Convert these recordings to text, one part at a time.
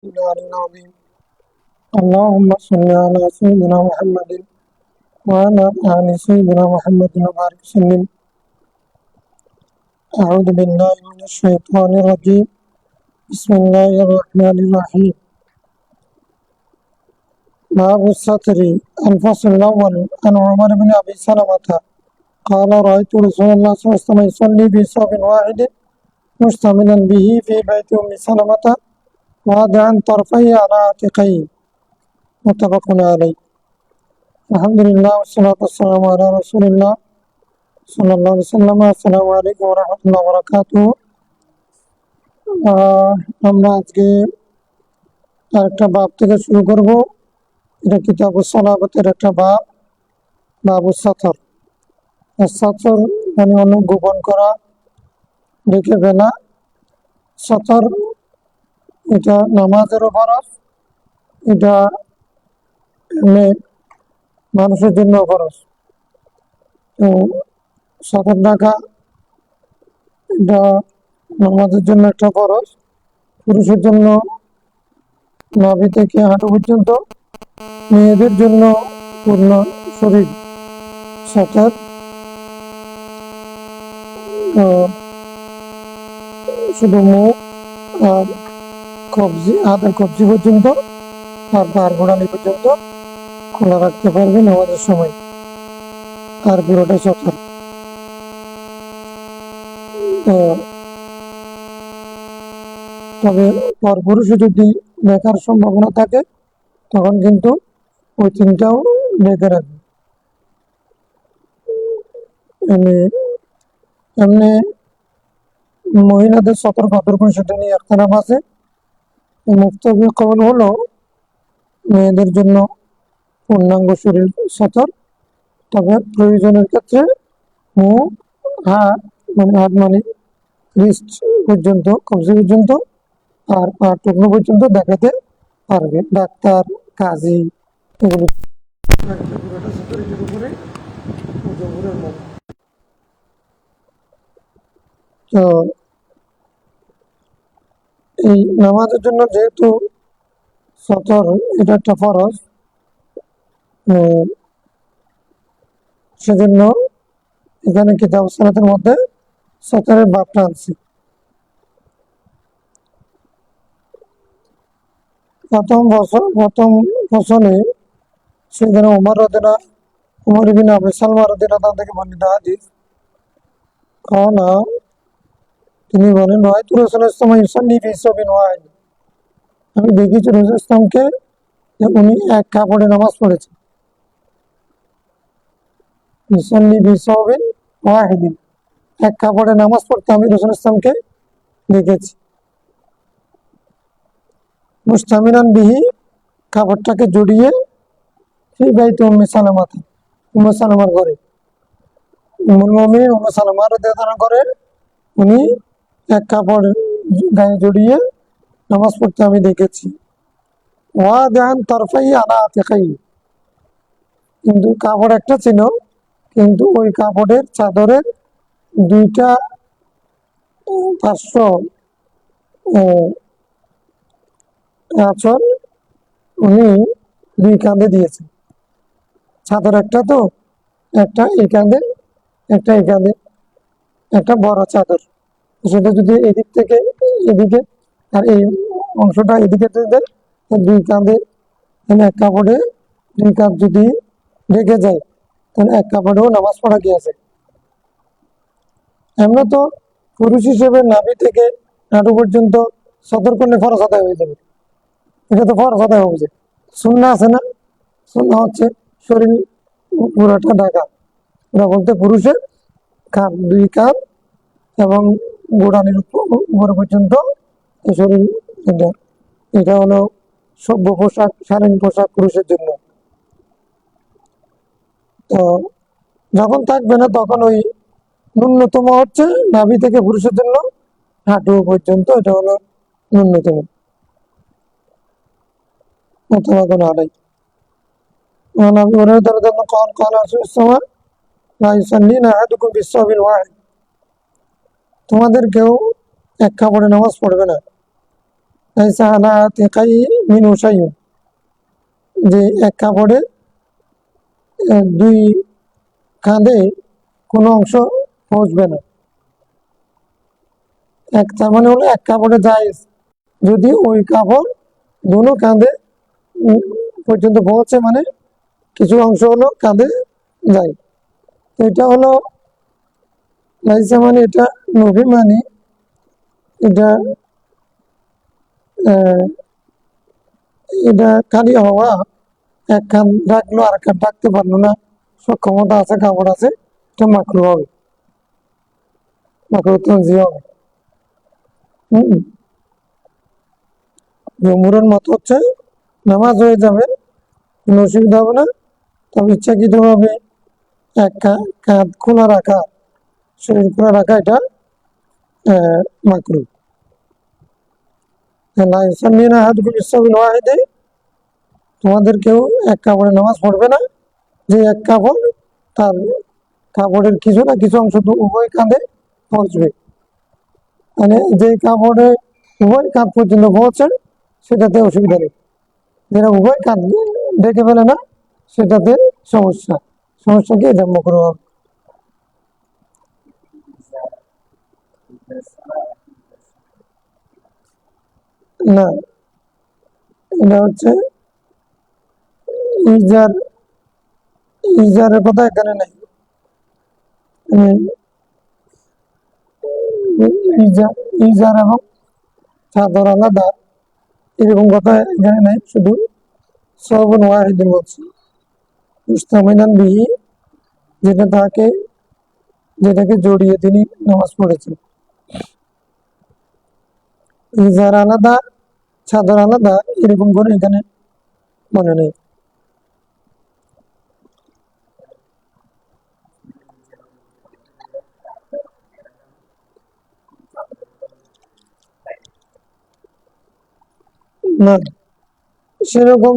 الله العظيم. اللهم صل على سيدنا محمد وعلى آل سيدنا محمد وبارك وسلم. أعوذ بالله من الشيطان الرجيم. بسم الله الرحمن الرحيم. باب الستر. الفصل الأول عن عمر بن أبي سلمة قال رأيت رسول الله صلى الله عليه وسلم يصلي بثوب واحد مشتملا به في بيت أم سلمة واضعا طرفيه على عاتقيه. متفق عليه. الحمد لله والصلاة والسلام على رسول الله صلى الله عليه وسلم. আসসালামু আলাইকুম ওয়া রাহমাতুল্লাহি ওয়া বারাকাতুহু। আমরা আজকে আরেকটা বাব থেকে শুরু করব। এটা কিতাবুস সালাতের একটা বাব, বাবুস সাতর। সাতর মানে হলো গোপন করা, ঢেকে ফেলা। সাতর এটা নামাজের ফরজ, এটা এমনি মানুষের জন্য ফরজ। তো সাতর ঢাকা এটা নামাজের জন্য একটা ফরজ, পুরুষের জন্য নাভি থেকে হাঁটু পর্যন্ত, মেয়েদের জন্য পূর্ণ শরীর সাঁতার, শুধু মুখ আর কবজি, হাতের কবজি পর্যন্ত আর পার গোড়ালি পর্যন্ত খোলা রাখতে পারবে নামাজের সময়, আর পুরোটা সাঁতার। তবে পরপুরুষে যদি দেখার সম্ভাবনা থাকে তখন কিন্তু ওই তিনটাও ঢেকে রাখবে। এমনি মহিলাদের সতর্ক সেটা নিয়ে একতলাফ আছে। মুফতি কওল হলো মেয়েদের জন্য পূর্ণাঙ্গ শরীর সতর, তবে প্রয়োজনের ক্ষেত্রে মুখ, হাত মানে রিস্ট পর্যন্ত, কবজি পর্যন্ত আর পা টুকরো পর্যন্ত দেখাতে পারবে। ডাক্তার, কাজী এগুলো তো এই নামাজের জন্য যেহেতু সতর এটা একটা ফরজ, সেজন্য এখানে কিতাব সালাতের মধ্যে সতরের বাবটা আছে। প্রথম ফসলে সেখানে উমর ইবনে আবি সালমা রাদিয়াল্লাহু থেকে বর্ণিত হাদিস। তিনি বলেন, রাআইতু রাসূলুল্লাহ সাল্লাল্লাহু আলাইহি ওয়াসাল্লাম ইউসাল্লি ফি সাবিন ওয়াহিদ। আমি দেখেছি রাসূল ইসলামকে উনি এক কাপড়ে নামাজ পড়েছেন। ইউসাল্লি ফি সাবিন ওয়াহিদ, এক কাপড়ে নামাজ পড়তে আমি রাসূল ইসলামকে দেখেছি। মুস্তামিরান বিহি, কাপড়টাকে জড়িয়ে, ফি বাইতি উম্মে সালামাতে, উম্মে সালামার ঘরে, উম্মুল মুমিনিন উম্মে সালামা রাদিয়াল্লাহু আনহা করে উনি এক কাপড় গায়ে জড়িয়ে নামাজ পড়তে আমি দেখেছি। ওয়াদান তারফাই আলা আতিকাই, কিন্তু কাপড় একটা ছিল, কিন্তু ওই কাপড়ের চাদরের দুইটা পার্শ্ব আঁচল উনি দুই কাঁধে দিয়েছেন। চাদর একটা, তো একটা এই কাঁধে, একটা এই কাঁধে, একটা বড় চাদর, সেটা যদি এদিক থেকে এদিকে আর এই অংশটা এদিকে দেয়, দুই কাঁধে, তাহলে এক কাপড়ে দুই কাঁধ যদি ঢেকে যায় তাহলে এক কাপড়েও নামাজ পড়া গিয়েছে। আমরা তো পুরুষ হিসেবে নাভি থেকে হাঁটু পর্যন্ত সতর করলে ফরজ আদায় হয়ে যাবে, এটা তো ফরজ আদায় হচ্ছে। সুন্নাহ আছে না? সুন্নাহ হচ্ছে শরীর পুরোটা ঢাকা, ওরা বলতে পুরুষের কাঁধ, দুই কাঁধ এবং গোড়ালির উপর পর্যন্ত শরীর, এটা হলো সভ্য পোশাক, শালীন পোশাক পুরুষের জন্য। তো যখন থাকবে না তখন ওই ন্যূনতম হচ্ছে নাভি থেকে পুরুষের জন্য হাঁটু পর্যন্ত, এটা হলো ন্যূনতম। মতবাদ আলাই তোমাদের কেউ এক কাপড়ে নামাজ পড়বে না, লাইসা আলা আতিকাই মিনহু শাইউন, যে এক কাপড়ে দুই কাঁধে কোনো অংশ পৌঁছবে না। তার মানে হলো এক কাপড়ে জায়েজ, যদি ওই কাপড় দুনো কাঁধে পর্যন্ত পৌঁছে, মানে কিছু অংশ হলো কাঁধে যায়। তো এটা হলো লাইসা, মানে এটা নবী, মানে এটা এটা খালি হওয়া, এক কান ডাকলো আর কান ডাকতে পারলো না, সক্ষমতা আছে, কাপড় আছে, এটা মাকরু হবে, মাকরু তানজি হবে। জমহুরের মত হচ্ছে নামাজ হয়ে যাবে, কোনো অসুবিধা হবে না, তবে ইচ্ছাকৃত ভাবে এক কাঁধ খোলা রাখা, শরীর খোলা রাখা, এটা মাকরু। তোমাদের কেউ এক কাপড়ে নামাজ পড়বে না, যে এক কাপড় তার কাপড়ের কিছু না কিছু অংশ উভয় কাঁধে পৌঁছবে, মানে যে কাপড়ে উভয় কাঁধ পর্যন্ত পৌঁছে সেটাতে অসুবিধা নেই, যেটা উভয় কাঁধ ঢেকে ফেলে না সেটাতে সমস্যা। সমস্যাকে এটা মাকরু হবে না। এটা হচ্ছে ইজার, ইজারের কথা এখানে নেই, ইজার ইজার এবং চাদর আলাদা এরকম কথা এখানে নাই, শুধু সবন ওয়াহিদিন বলছি, মুস্তামিনান বিহি, যেটা তাকে, যেটাকে জড়িয়ে তিনি নামাজ পড়েছেন। ইজার আলাদা, চাদর আলাদা এরকম করে এখানে মনে নেই। না, সেরকম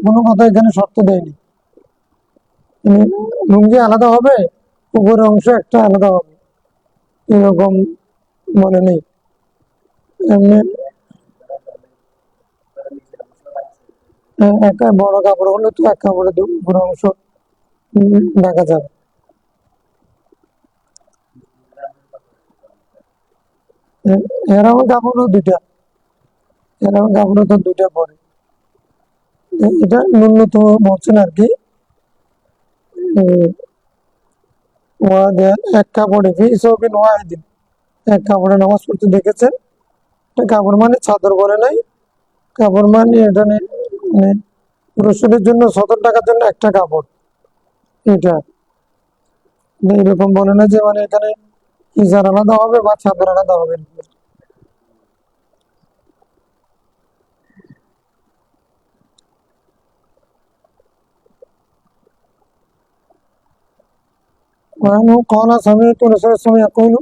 কোনো কথা এখানে শর্ত দেয়নি, লুঙ্গি আলাদা হবে, উপরের অংশ একটা আলাদা হবে, এরকম মনে নেই। এমনি একটা বড় কাপড় হলে তো এক কাপড়ে পুরো অংশ ঢাকা যাবে। এরকম কাপড়ও দুইটা, এরকম কাপড়ও তো দুইটা পরে, এটা ন্যূনতম বলছেন আর কি। এক কাপড়ে ফি সবিন ওয়াহিদিন, এক কাপড়ে নামাজ পড়তে দেখেছেন। কাপড় মানে চাদর বলে নাই, কাপড় মানে এটা মানে রসুনের জন্য, সদর টাকার জন্য একটা কাপড়, এটা এরকম বলে না যে মানে এখানে ইজার আলাদা হবে বা চাদর আলাদা হবে। وعنه قال سمعت رسول الله صلى الله عليه وسلم يقول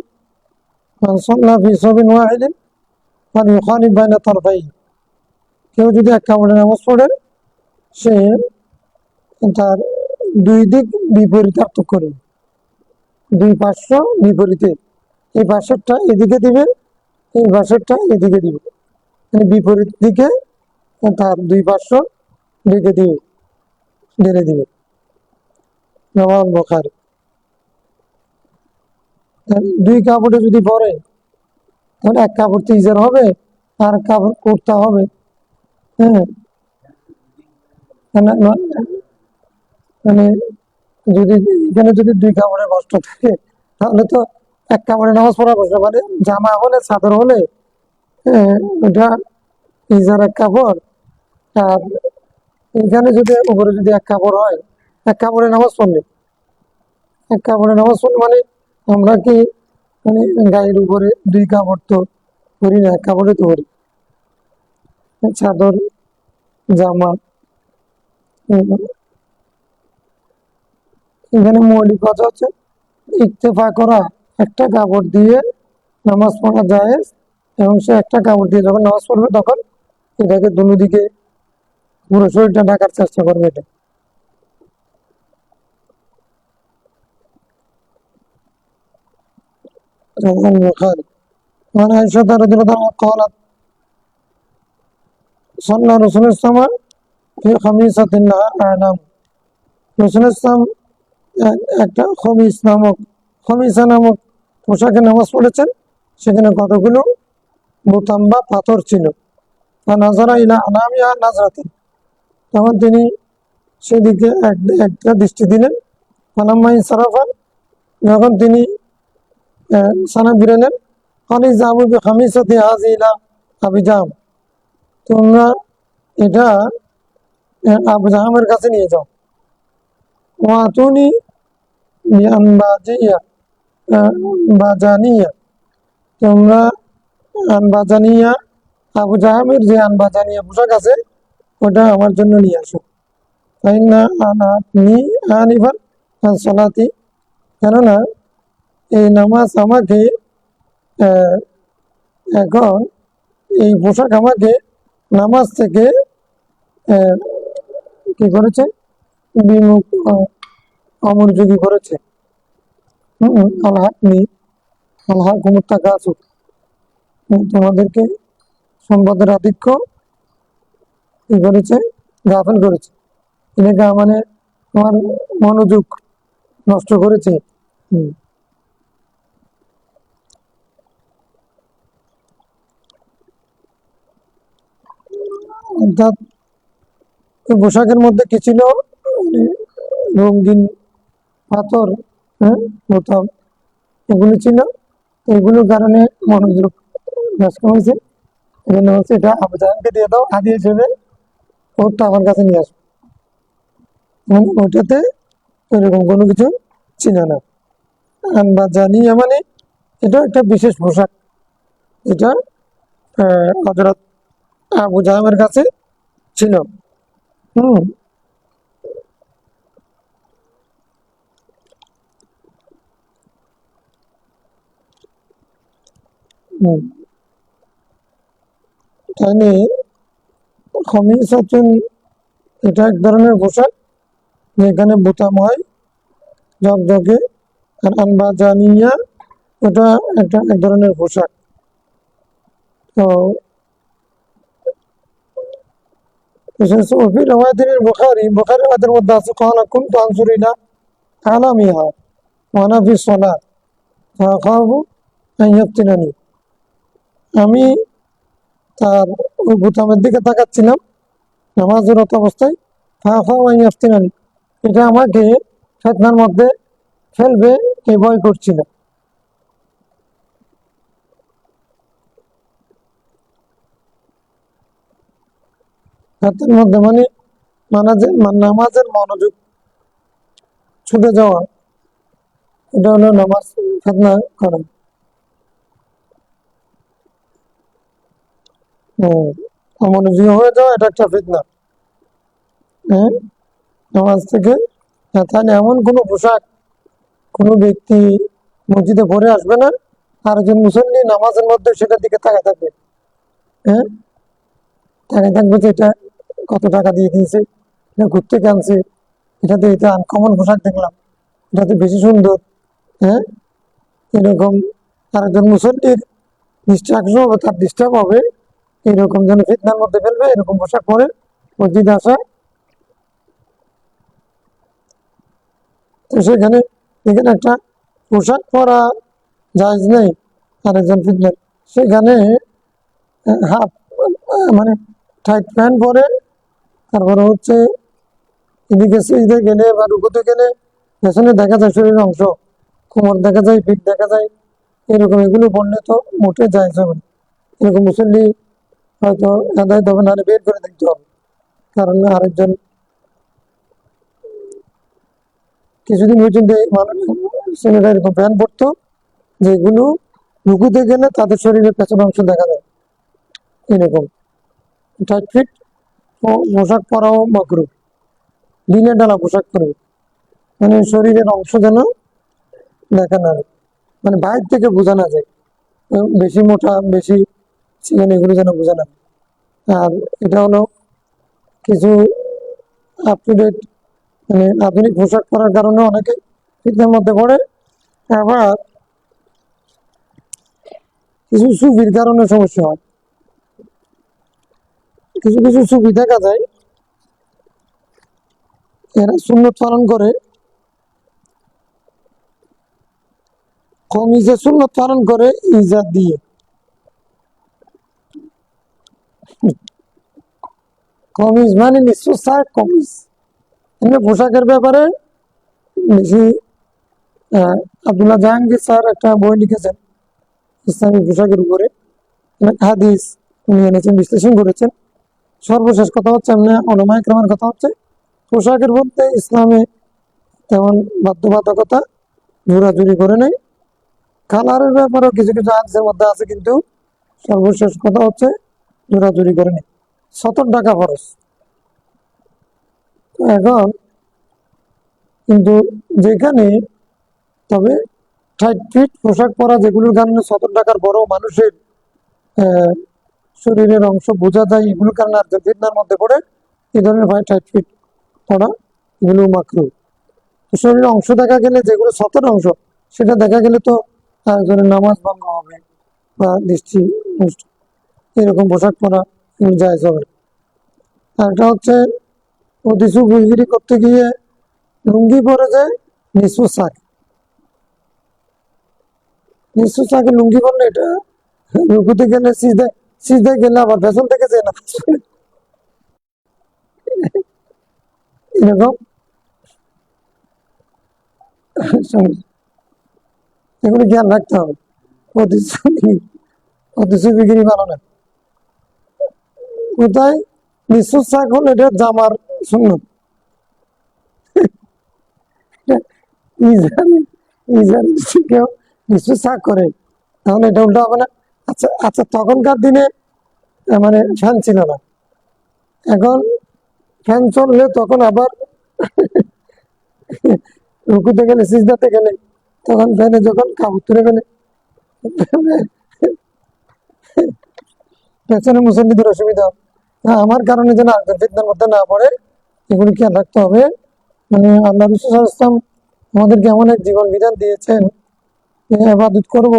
من صلى في صوب واحد فليخالف بين طرفيه, কেউ যদি এক কাপড়ে নামাজ পড়ে সে তার দুই দিক বিপরীতার্থ করে, দুই পার্শ্ব বিপরীতে, এই পাশেরটা এদিকে দিবে, এই পাশেরটা এদিকে দিবে, মানে বিপরীত দিকে তার দুই পার্শ্ব ঢেকে দিবে, ঢেলে দিবে। নবাব বখারি, দুই কাপড়ে যদি পরে তাহলে এক কাপড় তো ইজার হবে আর কাপড় করতে হবে। হ্যাঁ, মানে যদি এখানে যদি দুই কাপড়ের কষ্ট থাকে তাহলে তো এক কাপড়ে নামাজ পড়া কষ্ট, মানে জামা হলে চাদর হলে ওটা ইজার এক কাপড়, আর এখানে যদি উপরে যদি এক কাপড় হয়, এক কাপড়ে নামাজ পড়লে, এক কাপড়ে নামাজ পড়লে মানে আমরা কি মানে গায়ের উপরে দুই কাপড় তো করি না, এক কাপড়ে তো করি, চাদর, জামা। এখানে মৌলিক কথা হচ্ছে ইত্তেফা করা, একটা কাপড় দিয়ে নামাজ পড়া যায়, এবং সে একটা কাপড় দিয়ে যখন নামাজ পড়বে তখন এটাকে দুদিকে পুরো শরীরটা ঢাকার চেষ্টা করবে। এটা البخاري وعن عائشة رضي الله عنها قالت সাল্লাল্লাহু রাসূল ইসলাম ফি খামিসাতিন লাহা আ'লাম। রাসূল ইসলাম একটা খমিসা নামক পোশাকে নামাজ পড়েছেন, সেখানে কতগুলো বোতাম বা পাথর ছিল। নাজারা ইলা আনামিহা নাজরাতান, তখন তিনি সেদিকে একটা দৃষ্টি দিলেন। ফালাম্মা ইনসারাফা, যখন তিনি সালাম ফিরালেন, কালি যাবু বিখামিসাতি হাযিহি ইলা আবি জাহম, তোমরা এটা আবু জাহামের কাছে নিয়ে যাও। ওয়াতুনি বিআনবাজিয়া বাজানিয়া, তোমরা আনবাজানিয়া, আবু জাহামের যে আনবাজানিয়া পোশাক আছে ওটা আমার জন্য নিয়ে আসো। ফাইন্না আনাতনি আনিফান আন সালাতি, কেননা এই নামাজ আমাকে এখন এই পোশাক আমাকে নামাজ থেকে কি করেছে, বিমুখ অমনোযোগী করেছে। আল্লাহনি আল্লাহ কুমুত্তা কাসুক, তোমাদেরকে সম্পদের আধিক্য কি করেছে, গাফেল করেছে। এনেকা মানে তোমার মনোযোগ নষ্ট করেছে। অর্থাৎ পোশাকের মধ্যে কি ছিল, রঙিন পাথর, বোতাম, এগুলো ছিল। এগুলোর কারণে মনোযোগ নষ্ট হয়েছে। এজন্য হচ্ছে এটা আবু জাহালকে দিয়ে দাও, হাদি হিসেবে ওরটা আমার কাছে নিয়ে আসো। মানে ওটাতে এরকম কোনো কিছু ছিল না। বা জানিয়া মানে এটা একটা বিশেষ পোশাক, এটা হযরত আবু জাহামের কাছে ছিল। হম হম তাহলে খমিসাতুন, এটা এক ধরনের পোশাক যেখানে বোতাম হয় ঝকঝকে। আর আনবাজানিয়া ওটা একটা এক ধরনের পোশাক। তো وفي رواية البخاري رواية المدة قال كنت أنظر إلى أعلامها وأنا في الصلاة فأخاف أن يفتنني, আমি তার ওই বোতামের দিকে তাকাচ্ছিলাম নামাজরত অবস্থায়। ফাঁকা ইয়াফতিনানি, এটা আমাকে ফিতনার মধ্যে ফেলবে, এই ভয় করছিল। ফিতনার মধ্যে মানে নামাজের মনোযোগ ছুটে যাওয়া, এটা হলো নামাজ ফিতনা করা। অমনোযোগী হয়ে যাওয়া, এটা একটা ফিতনা। হ্যাঁ, নামাজ থেকে। তাহলে এমন কোনো পোশাক কোনো ব্যক্তি মসজিদে পরে আসবে না, আর একজন মুসল্লি নামাজের মধ্যে সেটার দিকে তাকায় থাকবে। হ্যাঁ, তাকায় থাকবে যে এটা কত টাকা দিয়ে দিয়েছে, এটা ঘুরতে আনছে, এটাতে এটা আনকমন পোশাক দেখলাম, এটাতে বেশি সুন্দর। হ্যাঁ, এরকম আরেকজন মুসল্লির ডিস্ট্রাকশন হবে, তার ডিস্টার্ব হবে, এরকম যেন ফিতনার মধ্যে ফেলবে এরকম পোশাক পরে মসজিদে আসা। তো সেখানে এখানে একটা পোশাক পরা জায়েজ নেই আরেকজন ফিতনার, সেখানে হাফ মানে টাইট প্যান্ট পরে, তারপরে হচ্ছে এদিকে সিজদে গেলে বা রুকুতে গেলে পেছনে দেখা যায় শরীরের অংশ, কোমর দেখা যায়, পিঠ দেখা যায়, এরকম এগুলো পড়লে তো মোটে জায়েজ হবে না। এরকম মুসল্লি হয়তো হেদায়েত হবে, নাহলে বের করে দেখতে হবে। কারণ আরেকজন কিছুদিন পর্যন্ত ছেলেরা এরকম প্যান্ট পরতো যেগুলো রুকুতে গেলে তাদের শরীরের পেছনের অংশ দেখা যায়, এরকম টাইট ফিট পোশাক পরাও মাকরুহ। ঢিলে ঢালা পোশাক পরবে, মানে শরীরের অংশ যেন দেখা না যায়, মানে বাইরে থেকে বোঝা না যায় বেশি মোটা বেশি চিকেন, এগুলো যেন বোঝা না। আর এটা হলো কিছু আপ টু ডেট মানে আধুনিক পোশাক পরার কারণে অনেকে ফিতনার মধ্যে পড়ে, আবার কিছু সুফির কারণে সমস্যা হয়। কিছু কিছু ছবি দেখা যায় এরা সুন্নত পালন করে, কমিজে সুন্নত পালন করে ইজাত দিয়ে। কমিজ মানে নিশ্চয় শাক কমিজ। এমনি পোশাকের ব্যাপারে বেশি আব্দুল্লাহ জাহাঙ্গীর স্যার একটা বই লিখেছেন ইসলামী পোশাকের উপরে, অনেক হাদিস উনি এনেছেন, বিশ্লেষণ করেছেন। সর্বশেষ কথা হচ্ছে, এমনি ওলামা ইকরামের কথা হচ্ছে, পোশাকের মধ্যে ইসলামে তেমন বাধ্যবাধকতা জোরাজুরি করে নেই। কালারের ব্যাপারেও কিছু কিছু হাদিসের মধ্যে আছে, কিন্তু সর্বশেষ কথা হচ্ছে জোরাজুরি করে নেই। 70 টাকা খরচ। এখন কিন্তু যেখানে, তবে টাইট ফিট পোশাক পরা যেগুলোর কারণে 70 টাকার বড় মানুষের আহ, শরীরের অংশ বোঝা যায়, এগুলোর কারণে আর ফিটনার মধ্যে পড়ে এই ধরনের ভাই টাইট ফিট পড়া, এগুলো মাকরু। শরীরের অংশ দেখা গেলে, যেগুলো সতের অংশ, সেটা দেখা গেলে তো একজনের নামাজ ভঙ্গ হবে বা দৃষ্টি নষ্ট, এরকম পোশাক পরা যায় হবে। আর একটা হচ্ছে অতিসু বিক্রি করতে গিয়ে লুঙ্গি পরে যায় নিঃস্ব শাক, নিঃস্ব শাকে লুঙ্গি পরলে এটা রুকুতে গেলে সিজদায়, সিজদায় গেলে আবার পেছন থেকে যায় না, এরকম সমস্যা। এগুলো খেয়াল রাখতে হবে। প্রতিশ্রুতি বিক্রি ভালো না। কোথায় নিঃস্ব শাক হল এটা জামার সুন্নত, ইজারে ইজারে যদি কেউ নিঃস্ব শাক করে তাহলে এটা উল্টা হবে না। আচ্ছা আচ্ছা, তখনকার দিনে মানে ফ্যান ছিল না, এখন ফ্যান চললে তখন আবার রুকুতে গেলে সিজদাতে গেলে তখন ফ্যানে যখন কাপড় তুলে গেলে পেছনে মুসল্লিদের অসুবিধা হবে। আমার কারণে যেন আরেকজন ফিতনার মধ্যে না পড়ে, এগুলি খেয়াল রাখতে হবে। মানে আল্লাহ রাসূল সাল্লাল্লাহু আলাইহি ওয়াসাল্লাম আমাদেরকে এমন এক জীবন বিধান দিয়েছেন, ইবাদত করব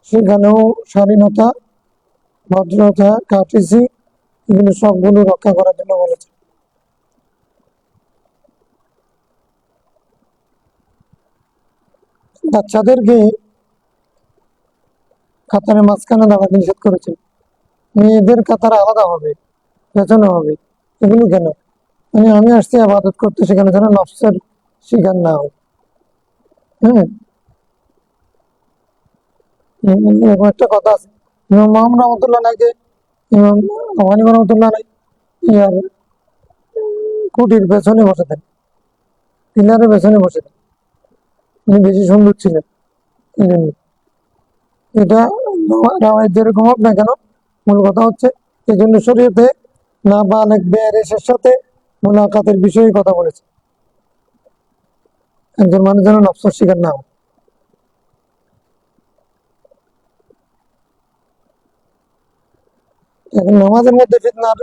সেখানেও স্বাধীনতা, ভদ্রতা, কার্টেসি, এগুলো সবগুলো রক্ষা করার জন্য বলেছেন। বাচ্চাদেরকে কাতারের মাঝখানে দাঁড়াতে নিষেধ করেছেন, মেয়েদের কাতার আলাদা হবে, পেছনে হবে। এগুলো কেন? মানে আমি আসছি আবাদত করতে, সেখানে যেন নফসের শিকার না হয়। হ্যাঁ, এরকম একটা কথা আছে, ইমাম মোহাম্মদ রহমতুল্লাহ নাইকে, ইমাম হানিফ রহমতুল্লাহ নাই ইয়ার কুটির পেছনে বসে দেন, পিলারের পেছনে বসে দেন, উনি বেশি সুন্দর ছিলেন এই জন্য। এটা রাওয়ায়াত যেরকম হোক না কেন, মূল কথা হচ্ছে এই জন্য শরীয়তে না বালেগ বেয়ারেসের সাথে মোলাকাতের বিষয়ে কথা বলেছে, একজন মানুষ যেন নফসের শিকার না হয়। এখন নামাজের মধ্যে ফিতনার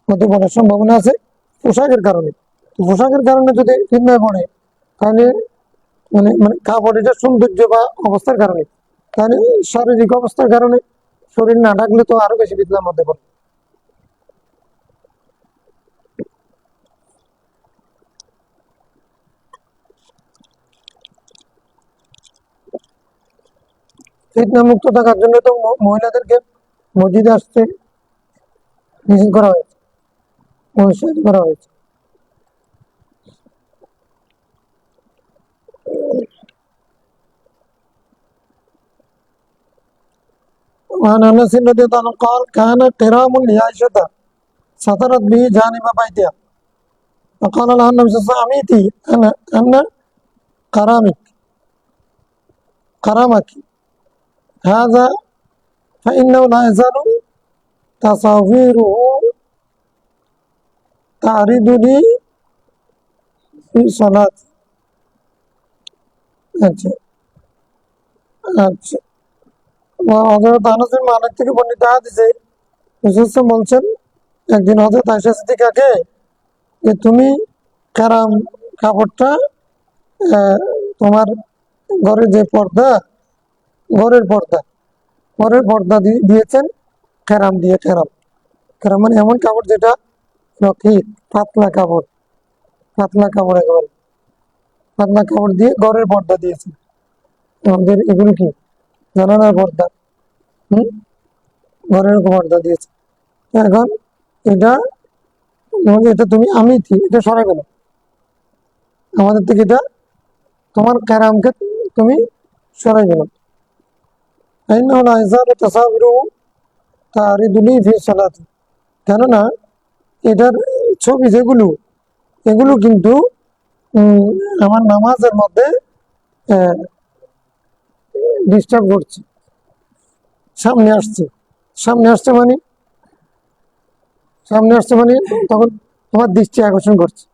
মধ্যে পড়ার সম্ভাবনা আছে পোশাকের কারণে। তো পোশাকের কারণে যদি ফিতনায় পড়ে, তাহলে মানে মানে কাপড় সৌন্দর্য বা অবস্থার কারণে, তাহলে শারীরিক অবস্থার কারণে শরীর না ঢাকলে তো আরো বেশি ফিতনার মধ্যে পড়ে। ফিতনা মুক্ত থাকার জন্য তো মহিলাদেরকে মসজিদে আসতে নিষেধ করা হয়েছে, অনুচ্ছেদ করা হয়েছে। وعن انس رضي الله عنه قال كان قرام لعائشة سترت به جانب بيتها فقال لها النبي صلى الله عليه وسلم اميتي انا قرامك قرامك هذا فانه لا يزال تصاويره تعرض لي في صلاتي। আচ্ছা আচ্ছা, হযরত আনাস বিন মালিক থেকে বর্ণিত হাদিসে রাসূল সাল্লাল্লাহু আলাইহি ওয়াসাল্লাম বলছেন, একদিন হযরত আয়েশা সিদ্দিকাকে, যে তুমি কারাম কাপড়টা তোমার ঘরের যে পর্দা, ঘরের পর্দা, ঘরের পর্দা দিয়েছেন কেরাম দিয়ে। কেরাম কারণ মানে এমন কাপড় যেটা রকিক, পাতলা কাপড়, পাতলা কাপড় একেবারে পাতলা কাপড় দিয়ে ঘরের পর্দা দিয়েছে। আমাদের এগুলো কি জানালার পর্দা, হম ঘরের পর্দা দিয়েছে। এখন এটা মানে এটা তুমি আমি এটা সরাই গেল আমাদের থেকে, এটা তোমার কারামকে তুমি সরাই গেল। কেননা এটার ছবি যেগুলো, এগুলো কিন্তু আমার নামাজের মধ্যে ডিস্টার্ব করছে, সামনে আসছে, সামনে আসছে মানে সামনে আসছে মানে তখন আমার দৃষ্টি আকর্ষণ করছে।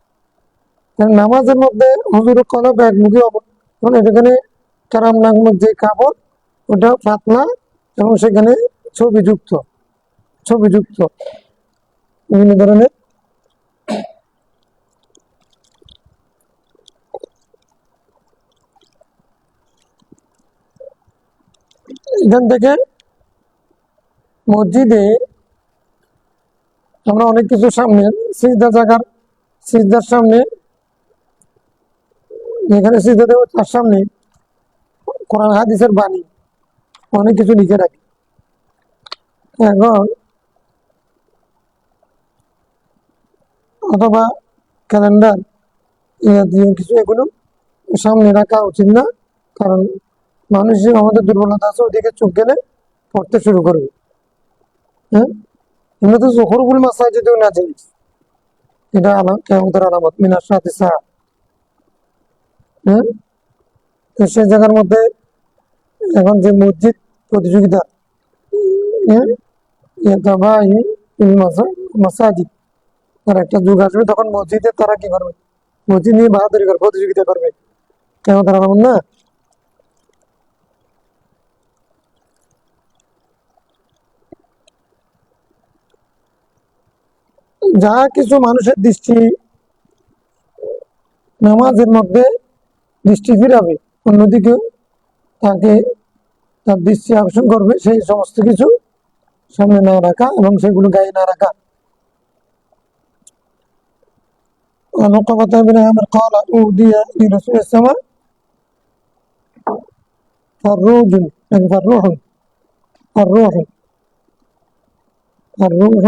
কারণ নামাজের মধ্যে হুজুর কলব একমুখী মানে এখানে কারাম নামক যে কাপড় ওটা পাতলা এবং সেখানে ছবিযুক্ত, ছবিযুক্ত বিভিন্ন ধরনের। এখান থেকে মসজিদে আমরা অনেক কিছু সামনে সিজদা জায়গার, সিজদার সামনে, যেখানে সিজদা দেবো তার সামনে কোরআন হাদিসের বাণী অনেক কিছু লিখে রাখি। এখন অথবা ক্যালেন্ডার জাতীয় কিছু এগুলো সামনে রাখা উচিত না, কারণ মানুষের আমাদের দুর্বলতা আছে, ওদিকে চোখ গেলে পড়তে শুরু করবে। হ্যাঁ, আমরা তো জোহরুল মাসাজিদেও না জিনিস, এটা কিয়ামতের আলামত মিনার সাথে সা। হ্যাঁ, তো সেই জায়গার মধ্যে এখন যে মসজিদ প্রতিযোগিতা, হ্যাঁ, মাসাজিদ, তার একটা যুগ আসবে তখন মসজিদে তারা কি করবে, মসজিদ নিয়ে বাহাদুরি করবে, প্রতিযোগিতা করবে, কিয়ামতের আলামত না। যা কিছু মানুষের দৃষ্টি নামাজের মধ্যে দৃষ্টি ফিরাবে অন্যদিকে, তাকে তার দৃষ্টি আকর্ষণ করবে, সেই সমস্ত কিছু সামনে না রাখা এবং সেগুলো গায়ে না রাখা। عقبة بن عامر قال أهدي لرسول السماء فروج، يعني فروح، الروح، الروح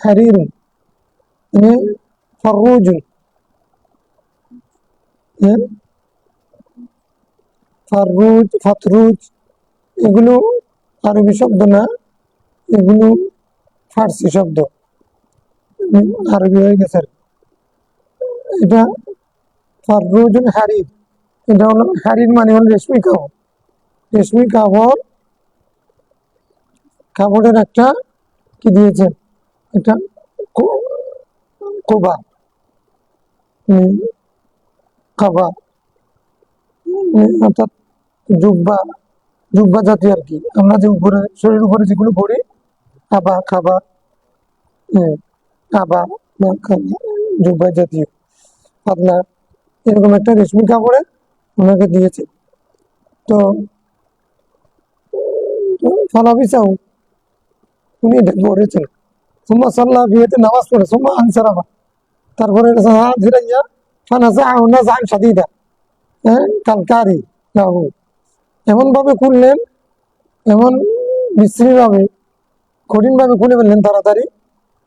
حرير، يعني فروج، يعني ফাররুজ, ফাতরুজ, এগুলো আরবি শব্দ না, এগুলো ফার্সি শব্দ, আরবি হয়ে গেছে। এটা ফাররুজ হারির, এটা হলো হারির মানে হলো রেশমি কাপড়, রেশমি কাপড়, কাপড়ের একটা কি দিয়েছেন, এটা কোবা, কাবা, অর্থাৎ জুব্বা, জুব্বা জাতীয় আর কি, আমরা যে উপরে শরীরের উপরে যেগুলো পরি, আবা খাবা, আবা বা জুব্বা জাতীয় পাতলা এরকম একটা রেশমি কাপড়ে ওনাকে দিয়েছে। তো ফালাবি চাও, উনি এটা পড়েছেন, সুম্মা সাল্লাহ বিয়েতে নামাজ পড়ে, সুম্মা আনসারাবা, তারপরে ফিরাইয়া ফানাজা নাজান শাদীদা, কালকারি লাহু, এমন ভাবে খুললেন, এমন বিশ্রী ভাবে, কঠিন ভাবে খুলে ফেললেন তাড়াতাড়ি,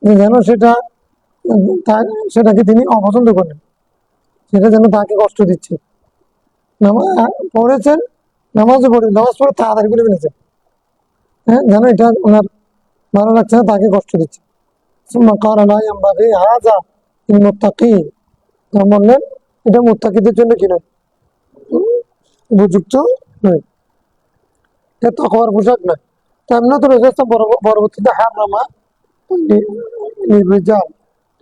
যে যেন সেটাকে তিনি অপছন্দ করলেন, সেটা যেন তাকে কষ্ট দিচ্ছে। নামাজ পড়েছেন, নামাজও পড়ে, নামাজ পড়ে তাড়াতাড়ি করে ফেলেছেন, হ্যাঁ, যেন এটা ওনার ভালো লাগছে না, তাকে কষ্ট দিচ্ছে। সুম্মা ক্বালা লা ইয়ানবাগি হাযা লিল মুত্তাকিন, বললেন এটা মুত্তাকিদের জন্য কি নয়, উপযুক্ত নয়, এটা তাকওয়ার পোশাক নয়। তেমনি তো রয়েছে পরবর্তীতে হারামা নির্বিজাল,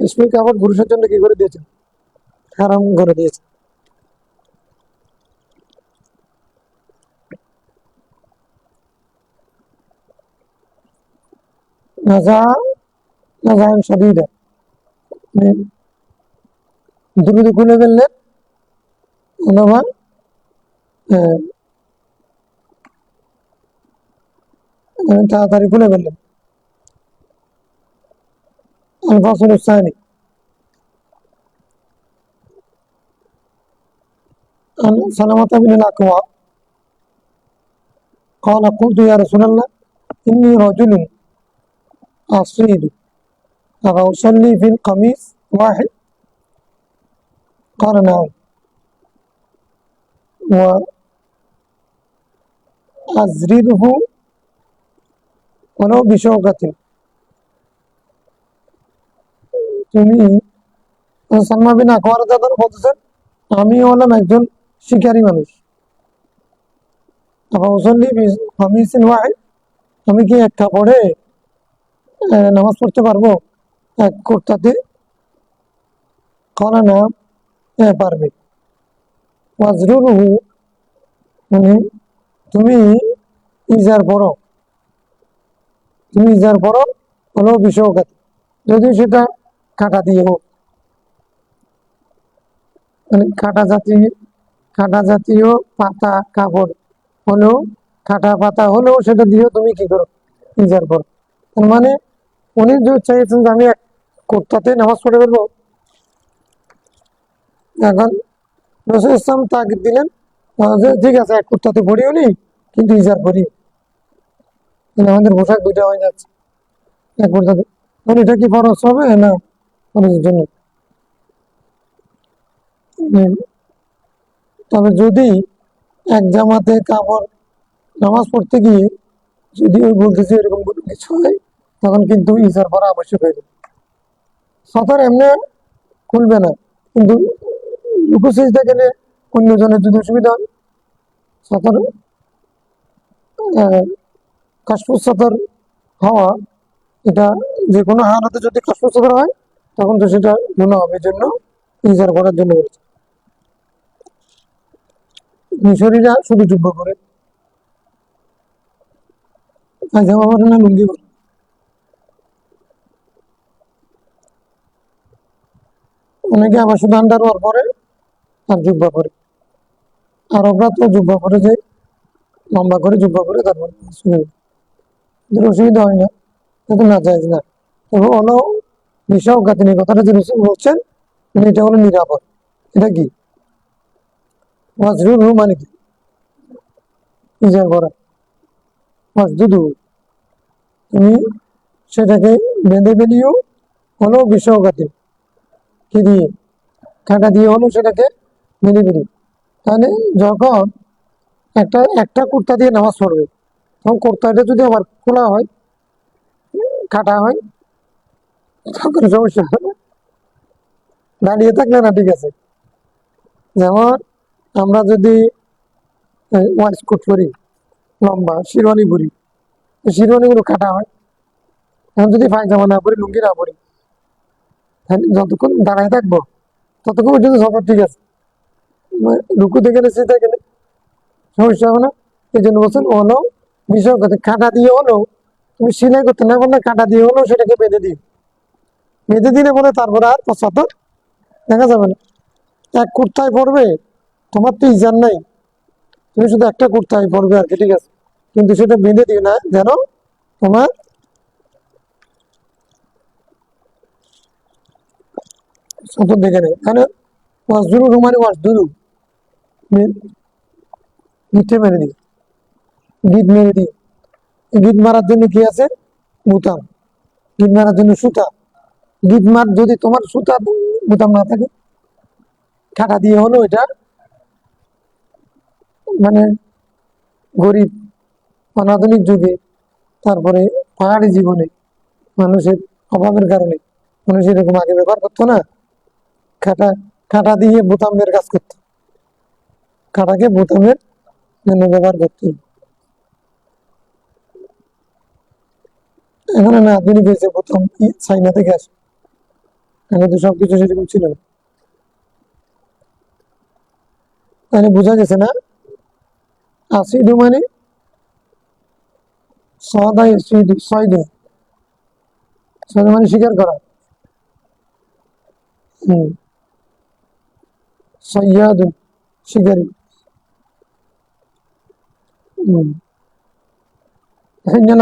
রেশমি কাপড় পুরুষের জন্য কি করে দিয়েছেন, হারাম করে দিয়েছে। নাজা নাজান শাদীদা, দ্রুত খুলে ফেললেন, অথবা তাড়াতাড়ি খুলে ফেললেন। الفصل الثاني عن سلمة بن الأكوع قال قلت يا رسول الله إني رجل أصيد أفأصلي في القميص واحد قال نعم وأزرده ولو بشوكة তুমি সালমা বিন আকওয়ার রাদিয়াল্লাহু আনহু বলতেছেন আমি হলাম একজন শিকারী মানুষ আফাউসাল্লি বিকামিসিন ওয়াহিদ আমি কি এক কাপড়ে নামাজ পড়তে পারবো এক কুর্তাতে কলা না পারবে ওয়াজরুহু মানে তুমি ইজার পরো হলো বিষয়কাত যদিও সেটা কাটা দিয়ে হোক মানে কাটা জাতীয় পাতা কাপড় হলেও কাটা পাতা হলেও সেটা দিয়েও তুমি কি করো ইজার করো তার মানে উনি যে চাইছেন যে আমি এক কুর্তাতে নামাজ পড়ে ফেলবো এখন রসুল ইসলাম তাগিদ দিলেন যে ঠিক আছে এক কুর্তাতে পড়িও নি কিন্তু ইজার করি আমাদের পোশাক দুইটা হয়ে যাচ্ছে এক কুর্তাতে মানে এটা কি ফরজ হবে না ফরজের জন্য তবে যদি এক জামাতে কাপড় নামাজ পড়তে গিয়ে যদি ওই বলতেছে এরকম কোনো কিছু হয় তখন কিন্তু ইজার করা আবশ্যক হয়ে যাবে সতর এমনি খুলবে না কিন্তু রুকু সিজদা গেলে অন্যজনের যদি অসুবিধা হয় সতর কাশফুস সতর হওয়া এটা যে কোনো হালাতে যদি কাশফুস সতর হয় তখন তো সেটা গুনাহ হবে জন্য ইজার করার জন্য বলেছে মিশরীরা শুধু যুদ্ধ করে পায়জামা পরে না লুঙ্গি পরে অনেকে আবার শুধু আন্ডারওয়্যার পরে আর জুব্বা পরে আরবরা তো জুব্বা পরে যে লম্বা করে জুব্বা পরে তারপর অসুবিধা হয় না কিন্তু না যায় না তবে হলো বিষয় গাতিনি কথাটা যে রসুল বলছেন এটা হলো নিরাপদ এটা কি ওয়াজরুল মানে কি ইজার করা ওয়াজদুদু তুমি সেটাকে বেঁধে বেঁধিও হলো বিষয়গাতি কি দিয়ে কাঁটা দিয়ে হলো সেটাকে বেঁধে বেঁধে তাহলে যখন একটা কুর্তা দিয়ে নামাজ পড়বে তখন কুর্তাটা যদি আবার খোলা হয় কাটা হয় তখন সমস্যা হবে দাঁড়িয়ে থাকলে না ঠিক আছে যেমন আমরা যদি ওয়াইসকোট পরি লম্বা শিরওয়ানি পরি শিরওয়ানিগুলো কাটা হয় এখন যদি পায়জামা না পরি লুঙ্গি না পরি যতক্ষণ দাঁড়ায় থাকবো ততক্ষণ পর্যন্ত সবার ঠিক আছে রুকুতে গেলে সেটা গেলে সমস্যা হবে না এই জন্য বলছেন হলো বিষয় কথা কাঁটা দিয়ে হলেও তুমি সেলাই করতে না পারলে কাঁটা দিয়ে হলেও সেটাকে বেঁধে দিও বেঁধে দিলে বলে তারপরে আর পঁচাত্তর দেখা যাবে না এক কুর্তায় পড়বে তোমার তো ইজার নাই তুমি শুধু একটা কুর্তায় পড়বে আর কি ঠিক আছে কিন্তু সেটা বেঁধে দিও না যেন তোমার সতর দেখে নেই কারণ ওয়াজদুরু রুমানি ওয়াজদুরু গিটে মেরে দিই গিট মেরে দিই গিট মারার জন্য কি আছে বুতাম গিট মারার জন্য সুতা গিট মার যদি তোমার সুতা বুতাম না থাকে কাটা দিয়ে হলো এটা মানে গরিব অনাধুনিক যুগে তারপরে পাহাড়ি জীবনে মানুষের অভাবের কারণে মানুষ এরকম আগে ব্যবহার করতো না কাটা কাটা দিয়ে বোতামের কাজ করতো কাটাকে বোতামের জন্য ব্যবহার করতো এখন আমি আধুনিক হয়েছে বোতাম চাইনা থেকে আসে আগে তো সবকিছু সেরকম ছিল না তাহলে বোঝা গেছে না আসিদু মানে সদাই সয়দু সয়দু মানে স্বীকার করা সৈয়াদু শিকারী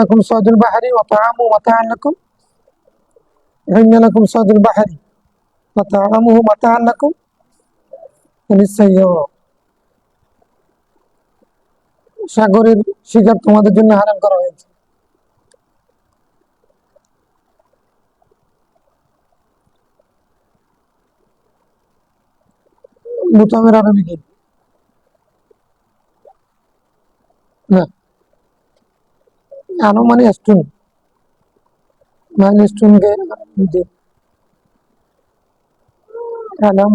لكم صيد البحر وطعامه متاعا لكم হিল্লা লাকুম সাদুল বাহরি ওয়া তাআমুহু মাতাআন লাকুম ওয়া লিস-সাইয়ারা, সাগরের শিকার তোমাদের জন্য হারাম করা হয়েছে। বোতামের আরবি কি? না, আনো মানে স্টোন, মানে স্টোনকে আলাম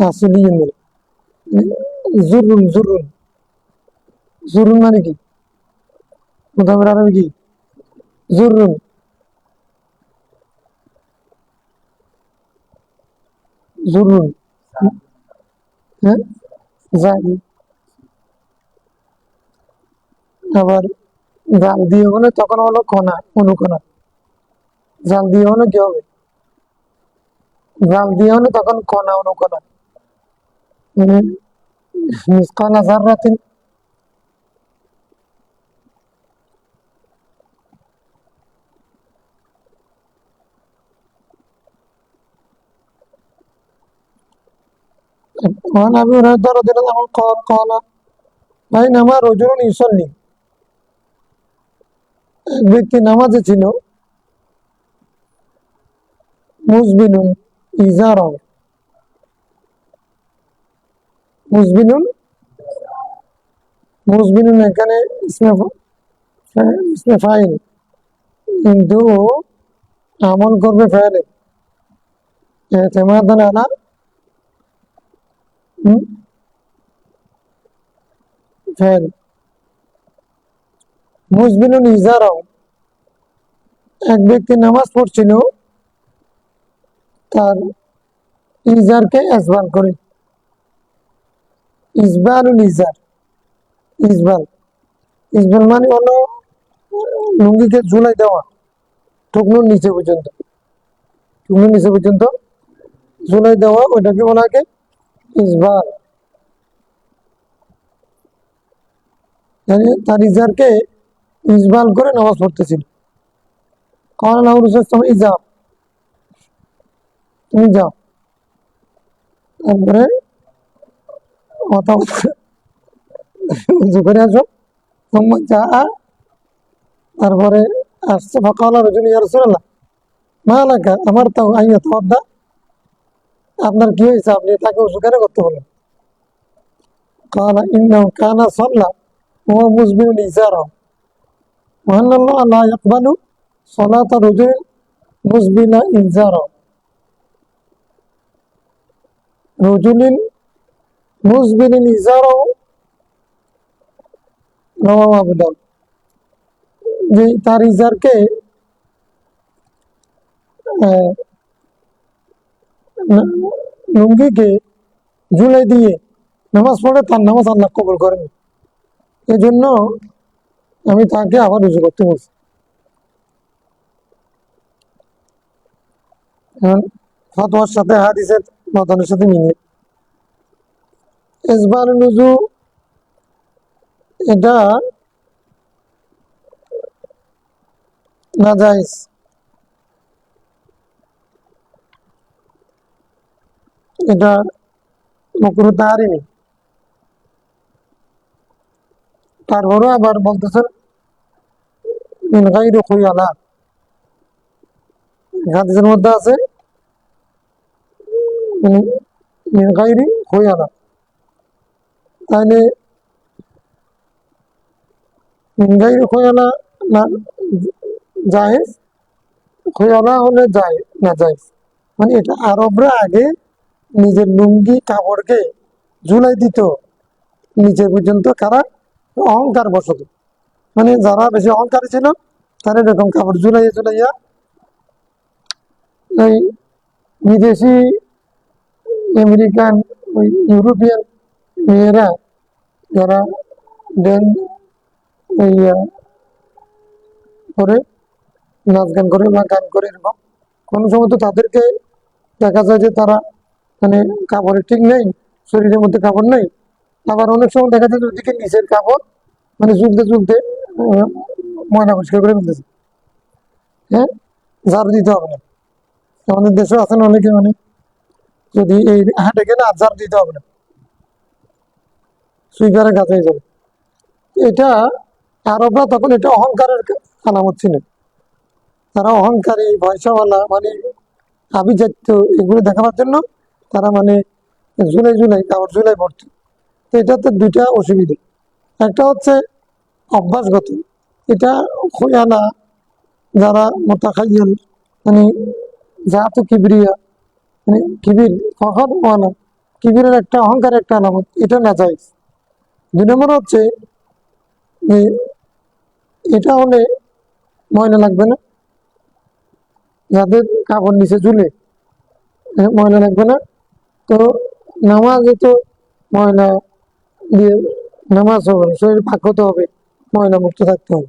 আসলি জুরুন জুরুন জুরুন মানে কি? বোতামের আরবি কি? জুরুন, জুরুন, হ্যাঁ, জালি। আবার জাল দিয়ে হলে তখন হলো কণা, অনুকণা। জাল দিয়ে হলে কি হবে? জাল দিয়ে হলে তখন কণা, অনুকণা। মানে মিসকালা যাররাতিন। وعن أبي هريرة رضي الله عنه قال بينما رجل يصلي, এক ব্যক্তি নামাজে ছিল, মুসবিলুন ইজারাও, মুসবিলুন, মুসবিলুন এখানে ইসমে ফাইল, কিন্তু আমল করবে ফাইলে এতেমাদান আলা ফাইল। মুসবিলুন ইজারাও, এক ব্যক্তি নামাজ পড়ছিল, তার ইজারকে ইসবাল করে। ইসবালুল ইজার, ইসবাল, ইসবাল মানে হলো লুঙ্গিকে ঝুলাই দেওয়া টুকনুর নিচে পর্যন্ত, টুকনুর নিচে পর্যন্ত ঝুলাই দেওয়া, ওইটাকে বলা হয় ইসবাল। তার ইজারকে ইসবাল করে নামাজ পড়তেছিল। কাল ইজাব, তুমি যাও, তারপরে উজু করে আসো, যা, তারপরে আসছে ফাঁকা রজনী ইয়া রাসূলুল্লাহ মা লাকা আমার তাও আইয়া তাওয়াদ্দা, আপনার কি হয়েছে, আপনি তাকে উজু কেন করতে বলেন? কালা ইন্নাহু কানা সাল্লা ওয়া মুসবিলুন ইজারাহু ওয়া আন্নাল্লাহা লা ইয়াকবালু সালাতা রাজুলিন মুসবিলা ইজারাহু, রাজুলিন মুসবিলিন ইজারাহু রাওয়াহু আবু দাউদ। যে তার ইজারকে লুঙ্গিকে ঝুলাই দিয়ে নামাজ পড়ে, তার নামাজ আল্লাহ কবুল করেন, এই জন্য আমি তাকে আবার রুজু করতে বলছি। ফতোয়ার সাথে হাদিসের মতানের সাথে মিলিয়ে ইসবাল রুজু, এটা নাজায়েজ, এটা মাকরুহ তাহরিমি। তারপরে আবার বলতেছেন মিন গায়রি খুয়ালা, হাদিসের মধ্যে আছে মিন গায়রি খুয়ালা, তাহলে মিন গায়রি খুয়ালা না জায়েজ, খুয়ালা হলে যায় না জায়েজ। মানে এটা আরবরা আগে নিজের লুঙ্গি কাপড়কে ঝুলাই দিত নিচে পর্যন্ত, কারা অহংকার বসত, মানে যারা বেশি অহংকারী ছিল তারা এরকম কাপড় ঝুলাইয়া ঝুলাইয়া এই বিদেশি আমেরিকান ওই ইউরোপিয়ান মেয়েরা যারা ড্যান ওই করে নাচ গান করে বা গান করে, এরকম কোনো সময় তো তাদেরকে দেখা যায় যে তারা মানে কাপড়ের ঠিক নেই, শরীরের মধ্যে কাপড় নেই, আবার অনেক সময় দেখা যায় ওদিকে নিচের কাপড় মানে চুলতে চুলতে ময়লা পরিষ্কার করে ফেলতেছে। হ্যাঁ, ঝাড় দিতে হবে না। আমাদের দেশে আছেন অনেকে, মানে যদি এই হাটে গেলে আর ঝাড় দিতে হবে না, সুইপারের কাছে যাবে। এটা আরবরা তখন এটা অহংকারের আলামত ছিল। তারা অহংকারী, পয়সাওয়ালা, মানে আভিজাত্য এগুলো দেখাবার জন্য তারা মানে ঝুলাই ঝুলাই কাপড় ঝুলাই পড়ত। তো এটাতে দুইটা অসুবিধা। একটা হচ্ছে অভ্যাসগত, এটা খোয়ানা যারা মোতাখাইয়াল, মানে জাতু কিবরিয়া, মানে কিবির কখন ওয়ানা, কিবিরের একটা অহংকারের একটা আলামত, এটা না যায়। 2 নম্বর হচ্ছে যে এটা হলে ময়লা লাগবে না, যাদের কাপড় নিচে ঝুলে ময়লা লাগবে না। তো নামাজে তো ময়লা দিয়ে নামাজ হবে না, শরীর পাক হতে হবে, ময়লা মুক্ত থাকতে হবে,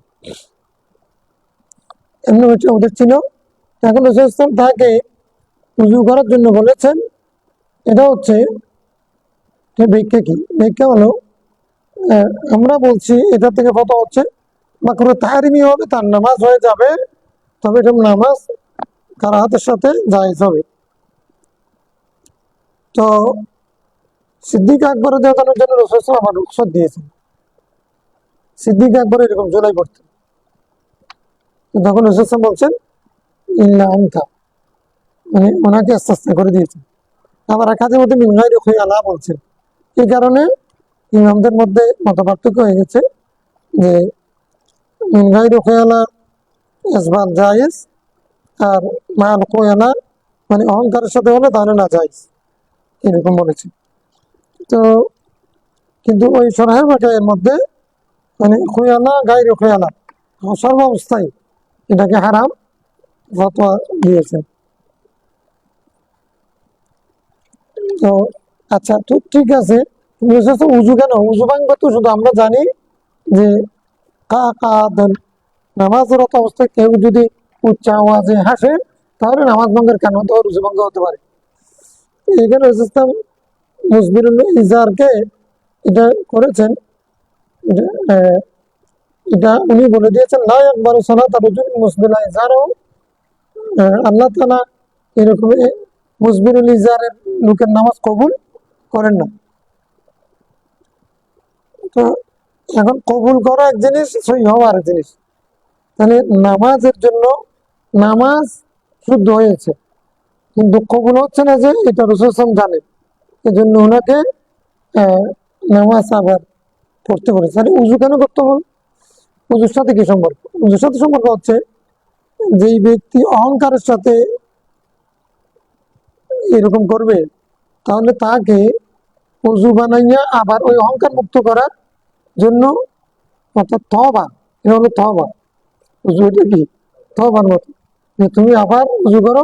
এমনি হচ্ছে ওদের ছিল। এখন রসুল ইসলাম তাকে উজু করার জন্য বলেছেন। এটা হচ্ছে ভিক্ষা। কি ভিক্ষা হলো, আমরা বলছি এটা থেকে কত হচ্ছে মাকরু তাহরিমি হবে, তার নামাজ হয়ে যাবে, তবে এটা নামাজ কারাহাতের সাথে জায়েজ হবে। তো সিদ্দিক আকবরের দেওয়ানোর জন্য রসুল ইসলাম আমার রুখসত দিয়েছেন। সিদ্দিক আকবর এরকম জোলাই করতেন, তখন রসুল ইসলাম বলছেন ইল্লা আনতা, মানে ওনাকে আস্তে আস্তে করে দিয়েছেন। আবার একাদের মধ্যে মিনগাই রুখে আলা বলছেন। এই কারণে ইমামদের মধ্যে মত পার্থক্য হয়ে গেছে যে মিনগাই রুখে আলা ইসবাত জায়েজ, আর মাল কোয়ালা মানে অহংকারের সাথে হলে তাহলে না জায়েজ, এরকম বলেছে। তো কিন্তু ওই সরাহের বাটায়ের মধ্যে মানে খোয়ালা গাইরে খোয়ালা সর্বাবস্থায় এটাকে হারাম ফতোয়া দিয়েছেন। তো আচ্ছা, তো ঠিক আছে, উজু কেন উজু ভাঙবে? তো শুধু আমরা জানি যে নামাজরত অবস্থায় কেউ যদি উচ্চ আওয়াজে হাসে তাহলে নামাজ ভঙ্গের কারণ হতে পারে, উজু ভঙ্গ হতে পারে। এখানে ইসলাম মুসবিরুল ইজারকে এটা করেছেন, এটা এটা উনি বলে দিয়েছেন না একবার সালাত রজুল মুসবিলা ইজারও, আল্লাহ তাআলা এরকম মুসবিরুল ইজারের লোকের নামাজ কবুল করেন না। তো এখন কবুল করা এক জিনিস, সই হওয়া আরেক জিনিস। তাহলে নামাজের জন্য নামাজ শুদ্ধ হয়েছে, কিন্তু কবুল হচ্ছে না, যে এটা রাসূল সাল্লাল্লাহু আলাইহি ওয়াসাল্লাম জানেন, এজন্য ওনাকে নামাজ আবার পড়তে বলেছে। তাহলে উজু কেন করতে হবে? উজুর সাথে কি সম্পর্ক? উজুর সাথে সম্পর্ক হচ্ছে যেই ব্যক্তি অহংকারের সাথে এরকম করবে, তাহলে তাকে উজু বানাইয়া আবার ওই অহংকার মুক্ত করার জন্য, অর্থাৎ তওবা, এটা হলো তওবা। উজু এটা কি? তওবার মতো, যে তুমি আবার উজু করো,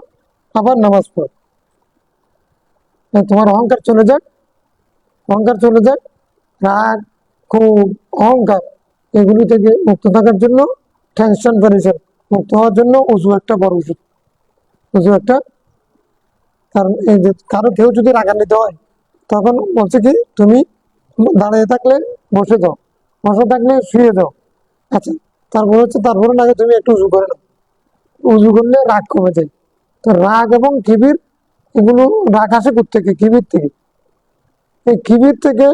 আবার নামাজ পড়ো, তোমার অহংকার চলে যাক, অহংকার চলে যাক, রাগ, ক্ষোভ, অহংকার এগুলি থেকে মুক্ত থাকার জন্য, টেনশন প্যারেশন মুক্ত হওয়ার জন্য উজু একটা বড় ওষুধ। উজু একটা, কারণ এই যে কারো কেউ যদি রাগান্বিত হয়, তখন বলছে কি তুমি দাঁড়িয়ে থাকলে বসে যাও, বসে থাকলে শুয়ে যাও। আচ্ছা, তারপর হচ্ছে তারপরে নাকি তুমি একটু উজু করে নাও, উজু করলে রাগ কমে যায়। তো রাগ এবং কিবির, এগুলো রাগ আসে থেকে কিবির থেকে। এই কিবির থেকে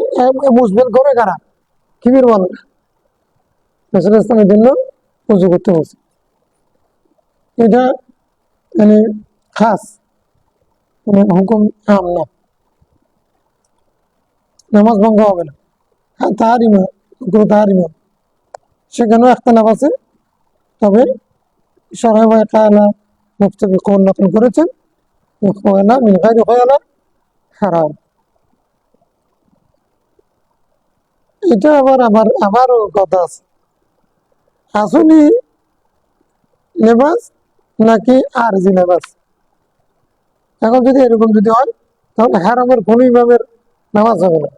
মুসবেল করে কারা? কিবির বলে না। রাসূল ইসলামের জন্য উজু করতে বলছে, এটা মানে খাস, মানে হুকুম আম না, নামাজ ভঙ্গ হবে না। হ্যাঁ, তাহার ইমাম সেখানেও একতলাফ আছে, তবে সরাই কায়লা মুফতি কৌল নকল করেছেন খোয়ালা মিন গায়রি খোয়ালা হারাম। এটা আবারও কথা আছে, আসলি লেবাস নাকি আরজি লেবাস। এখন যদি এরকম যদি হয়, তাহলে হারামের কোন ইমামের নামাজ হবে না,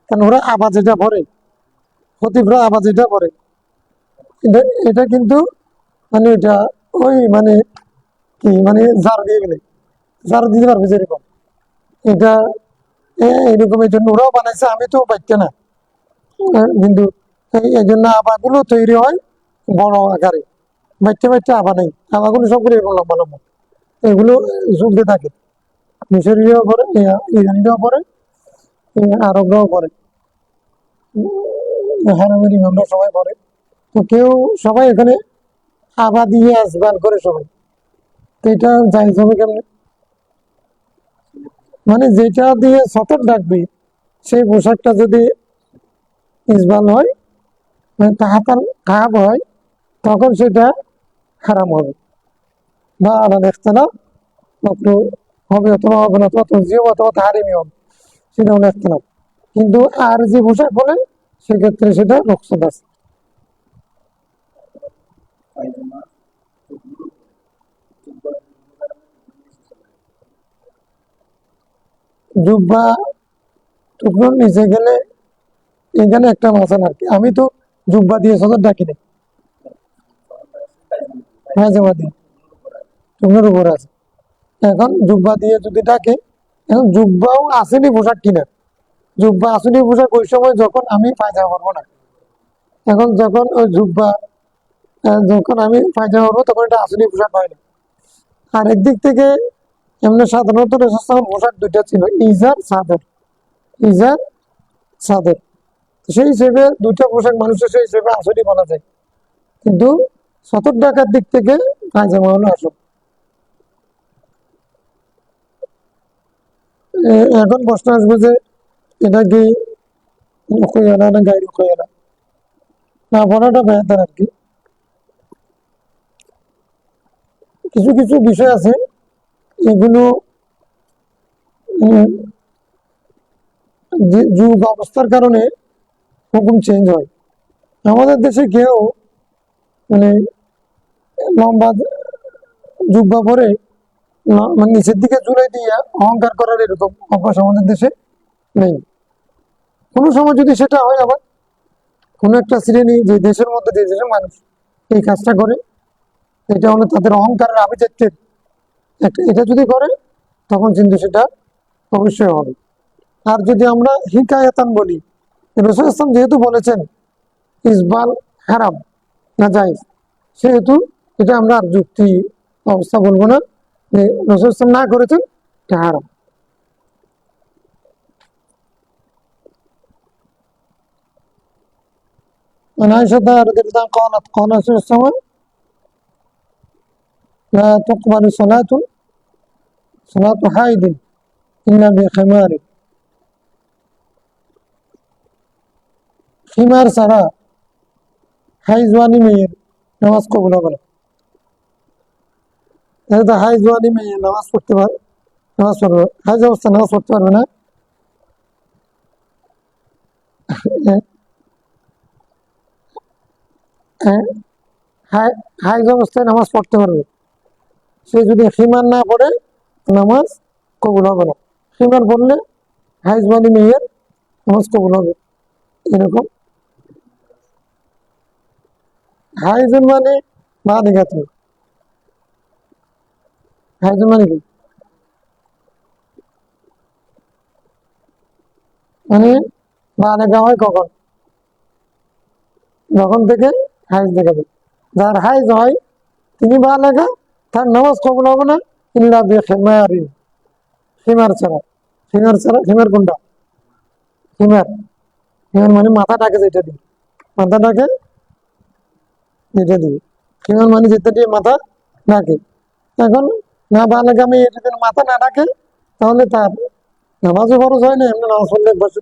কারণ ওরা আবাজ এটা পড়ে, খতিবরা আবাজ এটা পড়ে। এটা কিন্তু মানে এটা ওই মানে কি মানে জার দিয়ে গেলে জার দিতে পারবে যেরকম, এটা এরকম। এই জন্য ওরাও বানাইছে, আমি তো পাইতে না। কিন্তু এই জন্য আবাগুলো তৈরি হয় বড় আকারে, বাচ্চা বাচ্চা আভা নেই, আভাগুলো সবগুলো এরকম লম্বা লম্বা, এগুলো ঝুলতে থাকে। মিশরীয় পরে, ইরানিরাও পরে, আরবরাও পরে, হারামের ইমামরা সবাই পরে। তো কেউ সবাই এখানে আভা দিয়ে আসবান করে সবাই। তো এটা জায়েজ হবে কেমনে? মানে যেটা দিয়ে সতর ডাকবে সেই পোশাকটা যদি ইসবাল হয়, মানে তাহাতাল কাব হয়, তখন সেটা হারাম হবে, বা আলাদা ইখতিলাফ মাকরুহ হবে অথবা হবে না, অথবা তনজিহ অথবা তাহরিমি হবে, সেটা হলো ইখতিলাফ। কিন্তু আর যে পোশাক বলে সেক্ষেত্রে সেটা রুখসত আছে। জুব্বা টুকরোর নিচে গেলে এখানে একটা মাসাল আর কি, আমি তো জুব্বা দিয়ে সদর ডাকি না, মাঝে মাঝে টুকরোর উপর আছে। এখন জুব্বা দিয়ে যদি ডাকে, এখন জুব্বাও আসেনি পোশাক কিনা, জুব্বা আসেনি পোশাক ওই সময় যখন আমি পায়জামা পরবো না। এখন যখন ওই জুব্বা যখন আমি পায়জামা পরবো তখন এটা আসেনি পোশাক হয় না। আর একদিক থেকে এমনি সাধারণত রাসূলের পোশাক দুইটা ছিল, ইজার চাদর, ইজার চাদর। সেই হিসেবে দুইটা পোশাক মানুষের সেই হিসেবে আসলে বলা যায়, কিন্তু সতর টাকার দিক থেকে পায়জামা হলো আসল। এখন প্রশ্ন আসবে যে এটা কি রুকইয়া না গায়ে রুকইয়া না বলাটা বেহতার আর কি। কিছু কিছু বিষয় আছে এগুলো যুগ অবস্থার কারণে হুকুম চেঞ্জ হয়। আমাদের দেশে কেউ মানে লম্বা জুব্বা পরে মানে নিচের দিকে ঝুলাই দিয়ে অহংকার করার এরকম অভ্যাস আমাদের দেশে নেই। কোনো সময় যদি সেটা হয়, আবার কোনো একটা শ্রেণী যে দেশের মধ্যে যে দেশের মানুষ এই কাজটা করে, এটা হলো তাদের অহংকারের আভিজাত্যের এটা যদি করে তখন কিন্তু সেটা অবশ্যই হবে। আর যদি আমরা হিকায়াতান বলি, রাসূল ইসলাম যেহেতু বলেছেন ইসবাল হারাম না জায়েজ, সেহেতু এটা আমরা আর যুক্তি অবস্থা বলবো না যে রাসূল ইসলাম না করেছেন এটা হারাম। عن عائشة رضي الله عنها قالت قال رسول الله صلى الله عليه وسلم لا تقبل صلاة حائض إلا بخمار। খিমার ছাড়া হাইজওয়ানি মেয়ের নামাজ কবুল হবে না। যেহেতু হাইজওয়ানি মেয়ে নামাজ পড়তে পারে, নামাজ পড়বে, হাইজ অবস্থা নামাজ পড়তে পারবে না। হাইজ অবস্থায় নামাজ পড়তে পারবে, সে যদি খিমার না পড়ে নামাজ কবুল হবে না। খিমার পড়লে হাইজওয়ানি মেয়ের নামাজ কবুল হবে। এরকম হাইজন মানে বালিগা, তুমি হাইজন মানে কি? মানে বালিগা হয় কখন? যখন থেকে হাইজ দেখাবে। যার হাইজ হয় তিনি বালিগা, তার নামাজ কবুল হবে না ইল্লা বিখিমারিন, খিমার ছাড়া। খিমার ছাড়া, খিমার কোনটা? খিমার, খিমার মানে মাথাটাকে যেটা দিই, মাথাটাকে যেটা দিই, খিমার মানে যেটা দিয়ে মাথা ঢাকে। এখন না বালিগা মেয়ে এটা যদি মাথা না ঢাকে তাহলে তার নামাজও ফরজ হয় না, এমনি নামাজ পড়লে বসে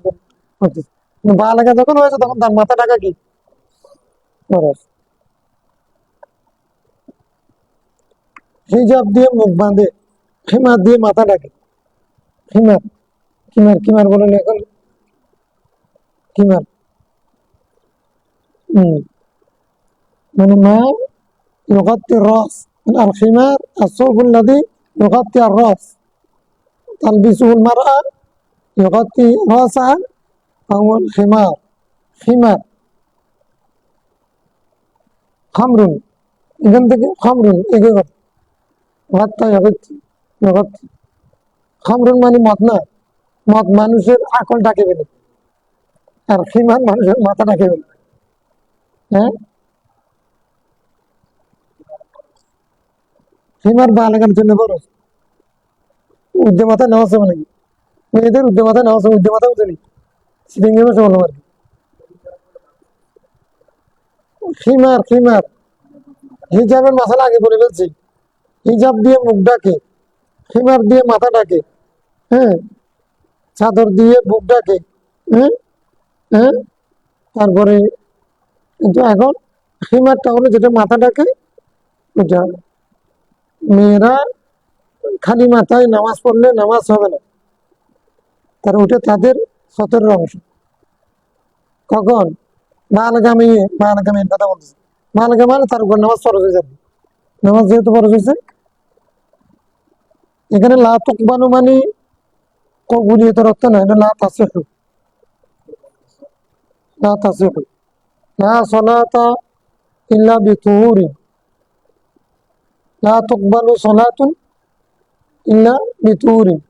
হচ্ছে। কিন্তু বালিগা যখন হয়েছে তখন তার মাথা ঢাকা কি ফরজ। হিজাব দিয়ে মুখ বাঁধে, খিমার দিয়ে মাথা ঢাকে। খিমার, খিমার, খিমার বলেন এখন, খিমার মানে মা يغطي الرأس، الخمار الثوب الذي يغطي الرأس تلبسه المرأة يغطي رأسها، فهو الخمار. خمار খামরুন, এখান থেকে খামরুন এগে ঘাটটা ঘাটতি। খামরুন মানে মদ না, মদ মানুষের আকল ডাকে ফেলে, আর খিমার মানুষের মাথা ডাকে ফেলে। হ্যাঁ, হিমার বালাগার জন্য খরচ, উদ্যে মাথায় নেওয়া আছে নাকি মেয়েদের উদ্যে মাথায় নেওয়া আছে, উদ্যে মাথা উঠেনি সিটিংয়ে বসে বললাম আর কি। খিমার খিমার হিজাবের মাসালা আগে বলে ফেলছি। হিজাব দিয়ে মুখ ডাকে, খিমার দিয়ে মাথা ডাকে, হ্যাঁ, চাদর দিয়ে বুক ডাকে, হ্যাঁ, হ্যাঁ, তারপরে কিন্তু এখন খিমারটা হলো যেটা মাথা ডাকে ওটা। মেয়েরা খালি মাথায় নামাজ পড়লে নামাজ হবে না, কারণ ওটা তাদের সতের অংশ। কখন বালগামের কথা বলতেছে, বালগা মানে তার উপর নামাজ ফরজ হয়ে যাবে। নামাজ যেহেতু ফরজ হয়েছে, এখানে লা তুকবালু মানে কবুলিয়তের অর্থ না, এটা লা তাসিহু, লা তাসিহু, লা সলাতা ইল্লা বিতুহুরিন, লা তুকবালু সলাতুন ইল্লা বিতুহুরিন,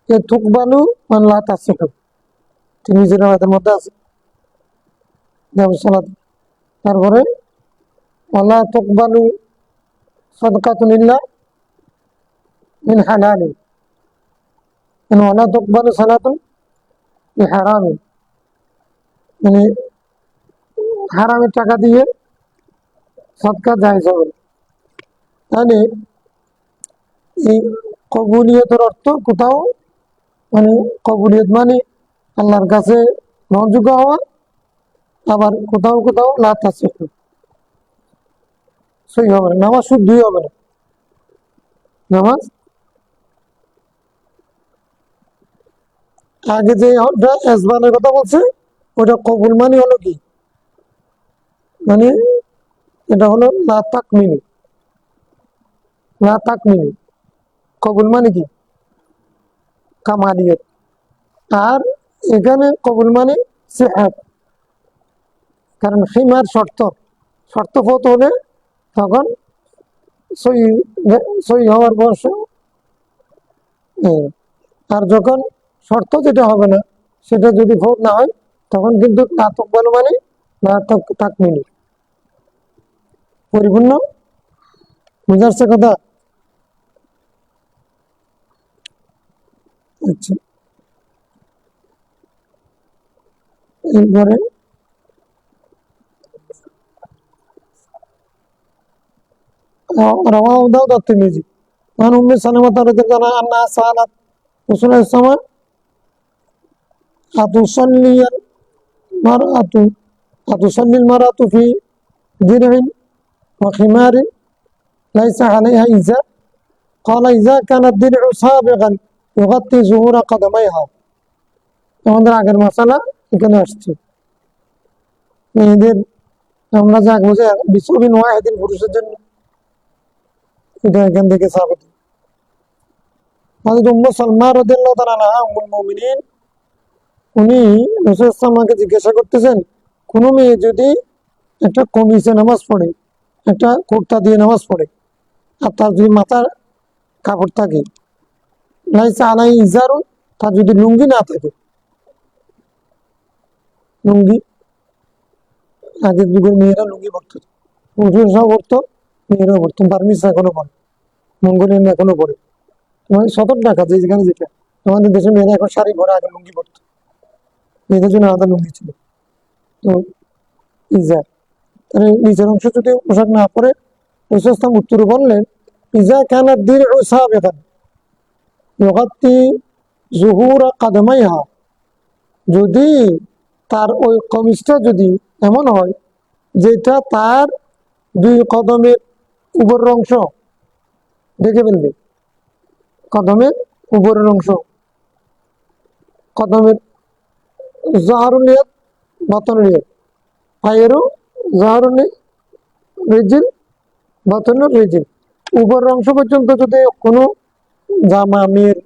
এ তুকবালু মানে লা তাসিহু, তিরমিজির রাওয়ায়াতের মধ্যে আছে যেমন সালাত। তারপরে ওয়ালা তুকবালু সাদকাতুন ইল্লা মিন হালালিন, মানে ওয়ালা তুকবালু সালাতুন বিহারামিন, মানে হারামের টাকা দিয়ে সদকা জায়েজ হবে না। তাহলে এই কবুলিয়তের অর্থ কোথাও মানে কবুলিয়ত মানে আল্লাহর কাছে গ্রহণযোগ্য হওয়া, আবার কোথাও কোথাও লা তাসিহু, সই হবে না, নামাজ শুদ্ধই হবে না। নামাজ আগে যে এজবানের কথা বলছে ওটা কবুল মানে হলো কি, মানে এটা হলো লা তাকমিলু, লা তাকমিলু, কবুল মানে কি কামালিয়ত। আর এখানে কবুল মানে সিহাত, কারণ খিমার শর্ত, শর্ত ফত হলে তখন সই, সই হওয়ার বয়স। আর যখন শর্ত যেটা হবে না সেটা যদি ভোট না হয় তখন কিন্তু না তকবাল মানে না তাকমিলি, পরিপূর্ণ। বুঝাচ্ছে কথা? আচ্ছা, এরপরে رواه داود الترمذي عن أم سلمة رضي الله عنها أنها سألت رسول الله صلى الله عليه وسلم أتصلي المرأة أتصلي المرأة في درع وخمار ليس عليها إزار؟ قال إذا كان الدرع سابغا يغطي ظهور قدميها। আমাদের আগের মশালা এখানে আসছে, মেয়েদের আমরা যা বুঝে বিশ্ববিন ওয়াহিদিন পুরুষের জন্য, এটা এখান থেকে সাবিত। হযরত উম্মে সালমা রাদিয়াল্লাহু তাআলা আনহা উম্মুল মুমিনিন, উনি রাসূল সাল্লাল্লাহু আলাইহি জিজ্ঞাসা করতেছেন, কোন মেয়ে যদি একটা কমিজে নামাজ পড়ে, একটা কুর্তা দিয়ে নামাজ পড়ে, আর তার যদি মাথার কাপড় থাকে, লাইসা আলাই ইজারু, তার যদি লুঙ্গি না থাকে, লুঙ্গি আগের যুগের মেয়েরা লুঙ্গি পড়তো, পুরুষরাও পড়তো, মেয়েরাও পড়তো, বার্মিস এখনো পড়ে, মঙ্গোলিয়ান এখনো পড়ে, মানে সতর্ক ঢাকা যে যেখানে যেটা। আমাদের দেশে মেয়েরা এখন শাড়ি পরে, আগে লুঙ্গি পড়তো, মেয়েদের জন্য আলাদা লুঙ্গি ছিল। তো ইজার, তাহলে নিচের অংশ যদি পোশাক না পরে, রসুল উত্তরে বললেন ইজা কানাত দিরউ সাবিগান ইউগাত্তি যুহুরা কাদমাইহা, যদি তার ওই কমিজটা যদি এমন হয় যেটা তার দুই কদমের উপরের অংশ ঢেকে ফেলবে, কদমের উপরের অংশ, কদমের জাহরুলিয়াত বাতনুলিয়াত, পায়েরও জাহরুলি রিজিল বাতনুর রিজিল, উপরের অংশ পর্যন্ত যদি কোনো জামা, মেয়ের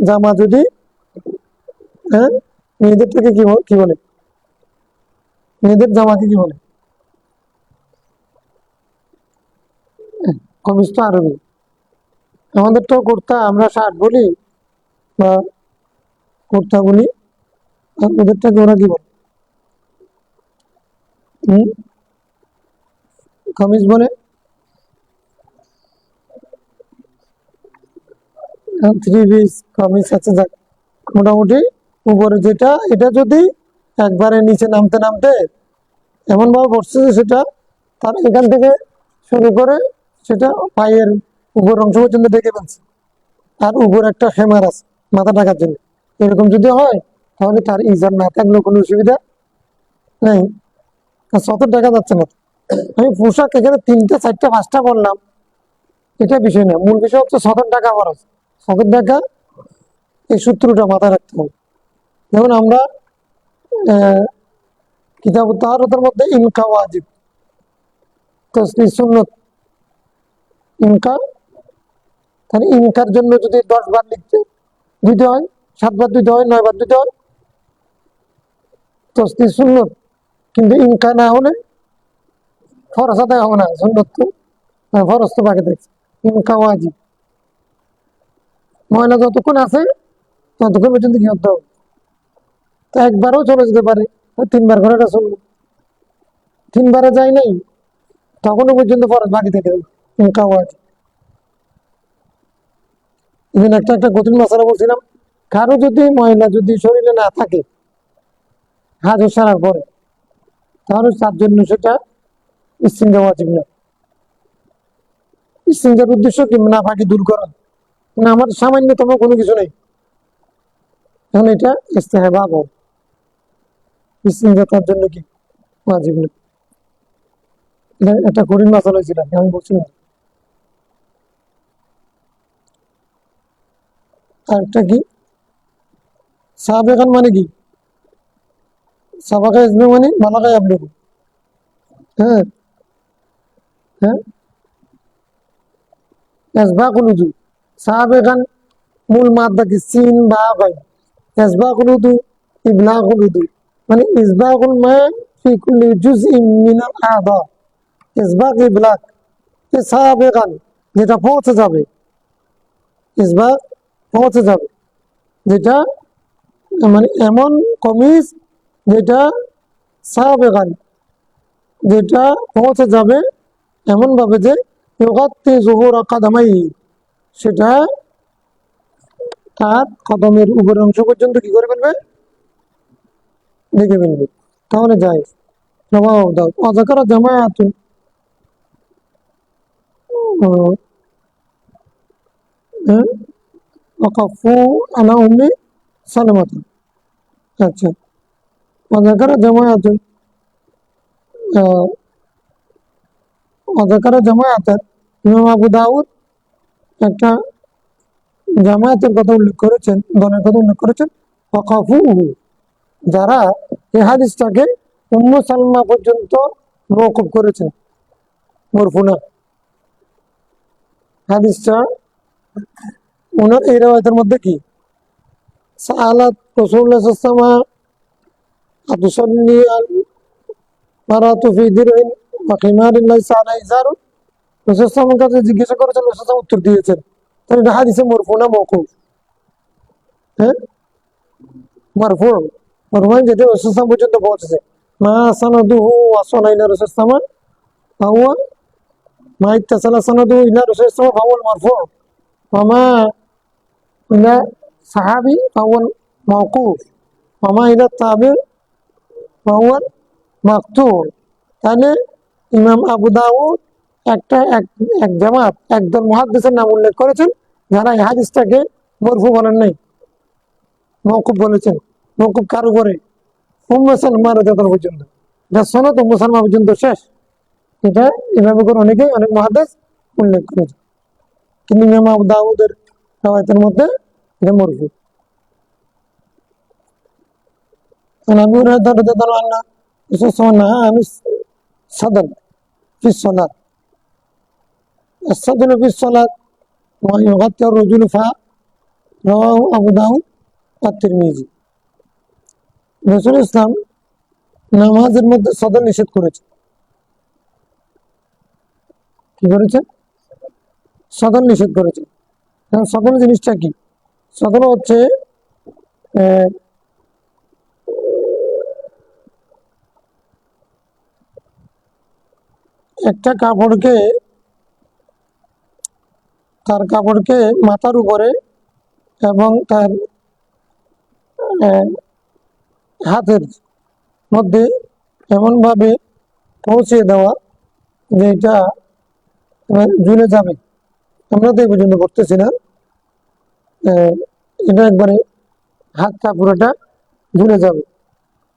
জামা যদি, হ্যাঁ, মেয়েদের থেকে কি বলে, মেয়েদের জামাকে কি বলে, কমিজ তো আরবি, আমাদের তো কুর্তা আমরা শার্ট বলি বা কুর্তা বলি, আর ওদেরটাকে ওরা কি বলে, কমিজ বলে। থ্রি পিস কামিজ আছে, যাক মোটামুটি উপরে যেটা, এটা যদি একবারে নিচে নামতে নামতে এমন ভাবে পড়ছে যে সেটা তার এখান থেকে শুরু করে সেটা পায়ের উপর অংশ পর্যন্ত ডেকে ফেলছে, আর উপর একটা হেমার আছে মাথা ঢাকার জন্য। এরকম যদি হয় তাহলে তার ইজার না থাকলেও কোনো অসুবিধা নেই, সত দেখা যাচ্ছে না। আমি পোশাক এখানে 3টে 4টে 5টা বললাম, এটা বিষয় না, মূল বিষয় হচ্ছে 7 টাকা খরচ। 7 টাকা এই সূত্রটা মাথায় রাখতে হবে। যেমন আমরা কিতাব তাহারতের মধ্যে ইনকা ওয়াজিব, তাসবিহ সুন্নত, ইনকা, তাহলে ইনকার জন্য যদি 10 বার দিতে হয়, 7 বার দিতে হয়, 9 বার দিতে হয়, তাসবিহ সুন্নত। কিন্তু ইনকা না হলে ফরজ আদায় হবে না, সুন্নত তো ফরজ তো বাকি দেখছে, ইনকা ওয়াজিব। ময়লা যতক্ষণ আছে ততক্ষণ পর্যন্ত কি করতে হবে, তো একবারও চলে যেতে পারে, 3 বার করে এটা চলবে, 3 বারে যায় নাই তখনও পর্যন্ত ফরজ বাকি থেকে যাবে, ইনকা ওয়াজিব। এখানে একটা একটা কঠিন মশলা বলছিলাম, কারো যদি ময়লা যদি শরীরে না থাকে হাজর সারার পরে, তাহলে তার জন্য সেটা ইস্তিনজা ওয়াজিব না। ইস্তিনজার উদ্দেশ্য কি, না ফাঁকি দূর করা, না আমার সামান্যতম কোনো কিছু নেই, এখন এটা ইস্তেহাবাব হবে, ইস্তিনজা তার জন্য কি ওয়াজিব না। এটা একটা কঠিন মশলা ছিল, আমি বলছি না। আরেকটা কি, সাবেকান মানে কি, সাবাকা ইসবে মানে বালাকা ইয়াবলুগু। হ্যাঁ, হ্যাঁ, ইসবাকুল উযু, সাবেকান মূল মাদ্দা কি, সিন বা গাইন। ইসবাকুল উযু, ইবলাগুল উযু, মানে ইসবাকুল মা ফি কুল্লি জুজইন মিনাল আ'দা। ইসবাক ইবলাগ, এ সাবেকান যেটা পৌঁছে যাবে, ইসবাক পৌঁছে যাবে, যেটা মানে এমন কমিজ যেটা সাবেকান, যেটা পৌঁছে যাবে এমন ভাবে যে ইউগাত্তি যুহুরা কাদামাই, সেটা তার কদমের উপরের অংশ পর্যন্ত কি করে ফেলবে, ঢেকে ফেলবে, তাহলে যায়। জবাব দাও, অজাকার জামায়াতুন, ওয়াকাফু আলা উম্মি সালামাতুন। আচ্ছা, অজাকার জামায়াতুন, অজাকার জামায়াতের, ইমাম আবু দাউদ একটা জামায়াতের কথা উল্লেখ করেছেন, দলের কথা উল্লেখ করেছেন, ওয়াকাফু, যারা এই হাদিসটাকে উম্মু সালমা পর্যন্ত মওকুফ করেছেন, মরফু না। হাদিসটা ওনার এই রাওয়ায়াতের মধ্যে কি, সাআলাত রাসূলুল্লাহ সাল্লাল্লাহু আলাইহি ওয়াসাল্লাম আতুসাল্লি আল মারাতু ফি দিরইন ওয়া খিমারিন লাইসা আলাইহি ইজারুন। রাসূল সাল্লাল্লাহু আলাইহি ওয়াসাল্লামের কাছে জিজ্ঞাসা করেছেন, রাসূল সাল্লাল্লাহু আলাইহি ওয়াসাল্লাম উত্তর দিয়েছেন। তাহলে এটা হাদিসে মরফু না মওকুফ? হ্যাঁ, মারফু। মারফু মানে যেটা রাসূল সাল্লাল্লাহু আলাইহি ওয়াসাল্লাম পর্যন্ত পৌঁছেছে। মা সানাদুহু ওয়াসালা ইলা রাসূল সাল্লাল্লাহু আলাইহি ওয়াসাল্লাম ফাহুয়া, মা ইত্তাসালা সানাদুহু ইলা রাসূল সাল্লাল্লাহু আলাইহি ওয়াসাল্লাম ফাহুয়া মারফু, ওয়া মা ইলা সাহাবী ফাহুয়া মাওকুফ, ওয়া মা ইলা তাবিঈ ফাহুয়া মাকতু। তাহলে ইমাম আবু দাউদ একটা এক জামাত, একদল মুহাদ্দিসের নাম উল্লেখ করেছেন যারা এই হাদিসটাকে মরফু বলেন নাই, মওকুফ বলেছেন। মওকুফ কার উপরে? উম্মে সালমা রাদিয়াল্লাহু পর্যন্ত, এটা সনদ উম্মে সালমা পর্যন্ত শেষ। এটা এভাবে করে অনেক মুহাদ্দিস উল্লেখ করেছে, কিন্তু ইমাম আবু দাউদের রাওয়ায়াতের মধ্যে এটা মরফু। আবু হুরায়রা রাদিয়াল্লাহু আনহু রাসূল সাল্লাল্লাহু আলাইহি ওয়াসাল্লাম সাদাল ফি সালাত, الصدر في الصلاة ويغطي الرجل رواه আবু দাউদ at-তিরমিজি। রাসূল ইসলাম নামাজের মধ্যে সদর নিষেধ করেছে। কি করেছে? সদর নিষেধ করেছে। সদর জিনিসটা কি? সদর হচ্ছে একটা কাপড়কে, তার কাপড়কে মাথার উপরে এবং তার হাতের মধ্যে এমনভাবে পৌঁছে দেওয়া যে এটা ঝুলে যাবে। আমরা তো এই পর্যন্ত করতেছি না, এটা একবারে হাতটা পুরোটা ঝুলে যাবে।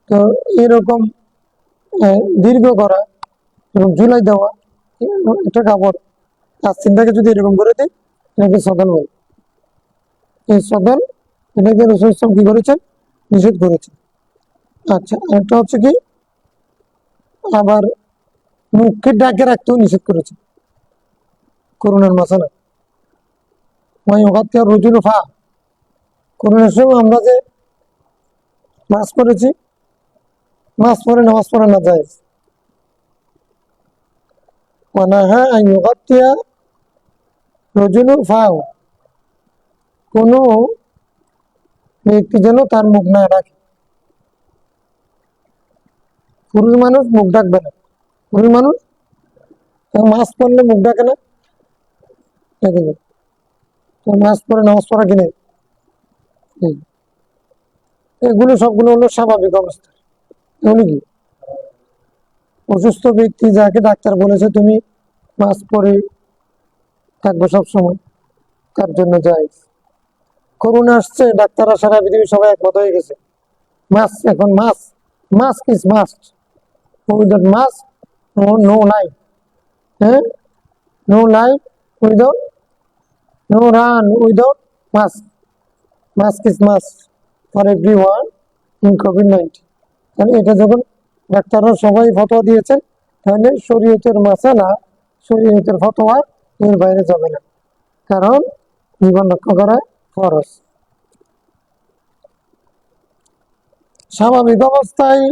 তো এরকম দীর্ঘ করা এবং ঝুলাই দেওয়া একটা কাপড় আস্তিনটাকে যদি এরকম করে দিই, এটাকে সদল বলে। এই সদল, এটাকে রাসূল সাল্লাল্লাহু আলাইহি ওয়াসাল্লাম কি করেছেন? নিষেধ করেছেন। আচ্ছা, একটা হচ্ছে কি, আবার মুখকে ডাকে রাখতেও নিষেধ করেছেন করোনার মাসালা। রুজুল ফা, করোনার সময় আমরা যে মাস্ক পরেছি, মাস্ক পরে নামাজ পড়া না যায়। ওয়ানাহা আন ইউগাত্তিয়া রজুলু ফাও, কোনো ব্যক্তি যেন তার মুখ না ডাকে। পুরুষ মানুষ মুখ ডাকবে না, পুরুষ মানুষ মাস্ক পরলে মুখ ডাকে না, ডাকে না। তো মাস্ক পরে নামাজ পড়া কিনে, এগুলো সবগুলো হলো স্বাভাবিক অবস্থা। এগুলো কি অসুস্থ ব্যক্তি যাকে ডাক্তার বলেছে তুমি মাস্ক পরে থাকবে সবসময়, তার জন্য যায়। করোনা আসছে, ডাক্তাররা সারা পৃথিবী সবাই একমত হয়ে গেছে, মাস্ক এখন mask, mask is must, without mask no life, হ্যাঁ, no life without, no run without mask, mask is must for everyone in কোভিড-19। তাহলে এটা যখন ডাক্তাররা সবাই ফতোয়া দিয়েছেন, তাহলে শরীয়তের মাসালা, শরীয়তের ফতোয়া এর বাইরে যাবে না, কারণ জীবন রক্ষা করা ফরজ। স্বাভাবিক অবস্থায়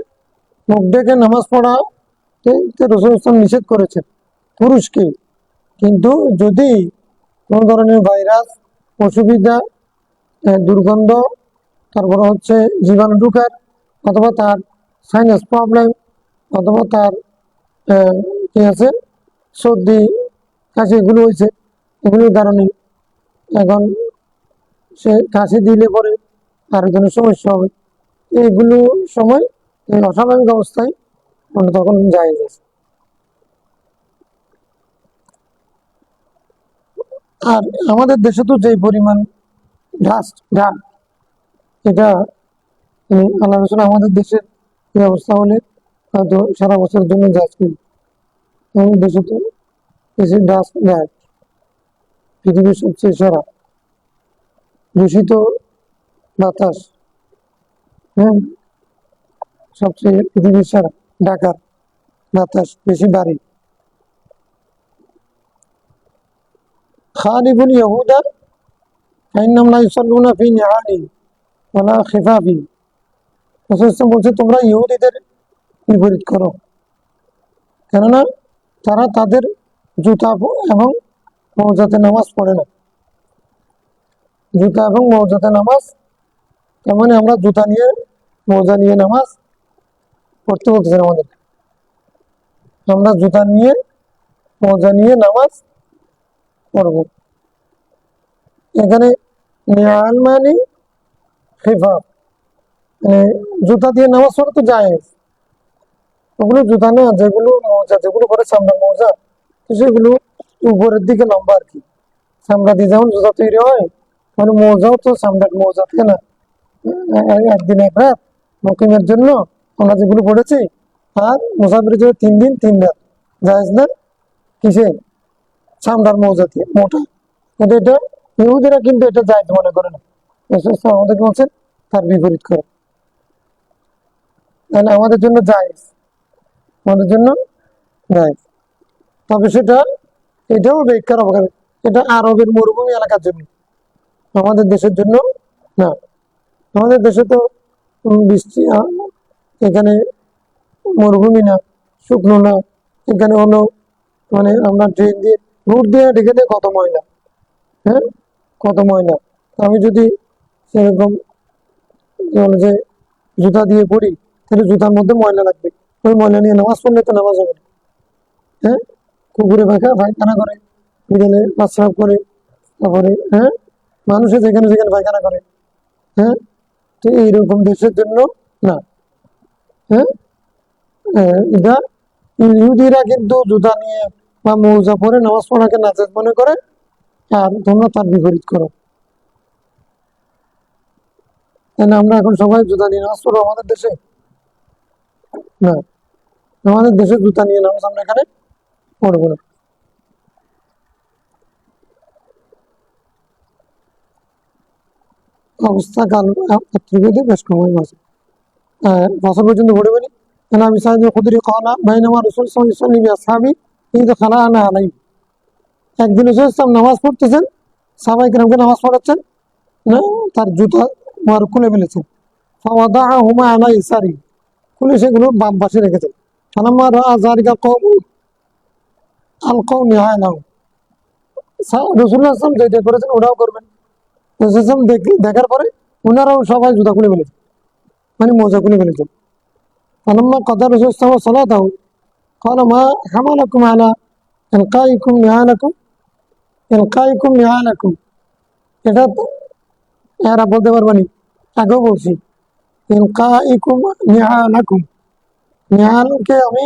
মুখ ডেকে নামাজ পড়া রাসূল নিষেধ করেছেন পুরুষকে, কিন্তু যদি কোনো ধরনের ভাইরাস, অসুবিধা, দুর্গন্ধ, তারপর হচ্ছে জীবাণু ঢুকার, অথবা তার সাইনাস প্রবলেম, অথবা তার কি আছে সর্দি কাশি, এগুলো হয়েছে, এগুলোর কারণে এখন সে কাশি দিলে পরে আরেকজনের সমস্যা হবে, এইগুলো সময় এই অস্বাভাবিক অবস্থায় তখন যায় গেছে। আর আমাদের দেশে তো যে পরিমাণ ডাস্ট ডাক, এটা আল্লাহ রাসূল আমাদের দেশের এই অবস্থা হলে হয়তো সারা বছরের জন্য ডাস্ট কিনি। আমাদের দেশে তো বেশি ডাস্ট ডাক, পৃথিবীর সবচেয়ে সেরা দূষিত বাতাস, হ্যাঁ, সবচেয়ে পৃথিবীর সেরা ঢাকার বাতাস বেশি বাড়ি। খালিফুল ইয়াহুদা ফাইন্নাহুম লা ইউসাল্লুনা ফি নিআলি ওয়ালা খিফাফি। রাসূল বলছে তোমরা ইহুদিদের বিপরীত করো, কেননা তারা তাদের জুতা এবং মৌজাতে নামাজ পড়ে না। জুতা এবং মৌজাতে নামাজ, তেমন আমরা জুতা নিয়ে মৌজা নিয়ে নামাজ পড়তে বলতেছেন আমাদের, আমরা জুতা নিয়ে মৌজা নিয়ে নামাজ পড়ব। এখানে নিয়াল মানে খিফাফ, মানে জুতা দিয়ে নামাজ পড়া তো জায়েজ, ওগুলো জুতা না, যেগুলো মৌজা, যেগুলো করে চামড়া মৌজা, সেগুলো উপরের দিকে লম্বা আর কি, চামড়া দিয়ে যেমন জুতা তৈরি হয়, মানে মৌজাও তো চামড়ার মৌজা থাকে না। একদিন এক রাত মুকিমের জন্য আমরা যেগুলো পড়েছি, আর মুসাফিরের জন্য 3 দিন 3 রাত জায়েজ না, কিসে? চামড়ার মৌজা দিয়ে মোটা। কিন্তু এটা ইহুদিরা কিন্তু এটা জায়েজ মনে করে না, আমাদেরকে বলছেন তার বিপরীত করে। তাহলে আমাদের জন্য জায়েজ, আমাদের জন্য জায়েজ, তবে সেটা এটাও বেকার অবকার, এটা আরবের মরুভূমি এলাকার জন্য, আমাদের দেশের জন্য না। আমাদের দেশে তো বৃষ্টি, এখানে মরুভূমি না, শুকনো না, এখানে হলো মানে আমরা ট্রেন দিয়ে রুট দিয়ে ঢেকে দেয় কত ময়লা, হ্যাঁ, কত ময়লা। আমি যদি সেরকম যে জুতা দিয়ে পড়ি, তাহলে জুতার মধ্যে ময়লা লাগবে, ওই ময়লা নিয়ে নামাজ পড়লে তো নামাজ হবে না, হ্যাঁ, কুকুরে পায়খানা করে, বিড়ালে প্রস্রাব করে, তারপরে হ্যাঁ মানুষে যেখানে যেখানে পায়খানা করে। হ্যাঁ, তো এইরকম দেশের জন্য না। হ্যাঁ, এটা ইহুদিরা কিন্তু জুতা নিয়ে বা মৌজা পরে নামাজ পড়াকে নাজায়েজ মনে করে, আর তোমরা তার বিপরীত করো। তাই না? আমরা এখন সবাই জুতা নিয়ে নামাজ পড়বো আমাদের দেশে? না, আমাদের দেশে জুতা নিয়ে নামাজ আমরা এখানে পড়বো না। অবস্থা কাল পত্রিকাতে বেশ কমই আছে, বছর পর্যন্ত পড়বেনি। আমি সাইদ খুদরি কলা বাইনামা রাসূল সাল্লাল্লাহু আলাইহি ওয়াসাল্লাম ঈদ খালানা আলাই। একদিন রাসূল সাল্লাল্লাহু আলাইহি নামাজ পড়তেছেন, সাহাবায়ে কেরামকে নামাজ পড়াচ্ছেন, না তার জুতা মার খুলে ফেলেছেন। ফাওয়াদাহুমা আলা ইসারি, খুলে সেগুলো বাম পাশে রেখেছেন। ফালাম্মা রাআ যালিকা কওম আলকাউ নিআলাহু, রাসূলুল্লাহ সাল্লাল্লাহু আলাইহি ওয়াসাল্লাম যেটা করেছেন ওটাও করবেন। রাসূল সাল্লাল্লাহু আলাইহি ওয়াসাল্লাম দেখার পরে ওনারাও সবাই জুতা খুলে ফেলেছেন, মানে মোজা খুলে ফেলেছেন। ফালাম্মা কাদা রাসূলুল্লাহ সাল্লাল্লাহু আলাইহি ওয়াসাল্লাম সালাতাহু ক্বালা মা হামালাকুম আলা ইলকাইকুম নিআলাকুম, ইলকাইকুম নিআলাকুম, এটা এরা বলতে পারবানি, আগেও বলছি। ইলকাইকুম নিআলাকুম, নিআলকে আমি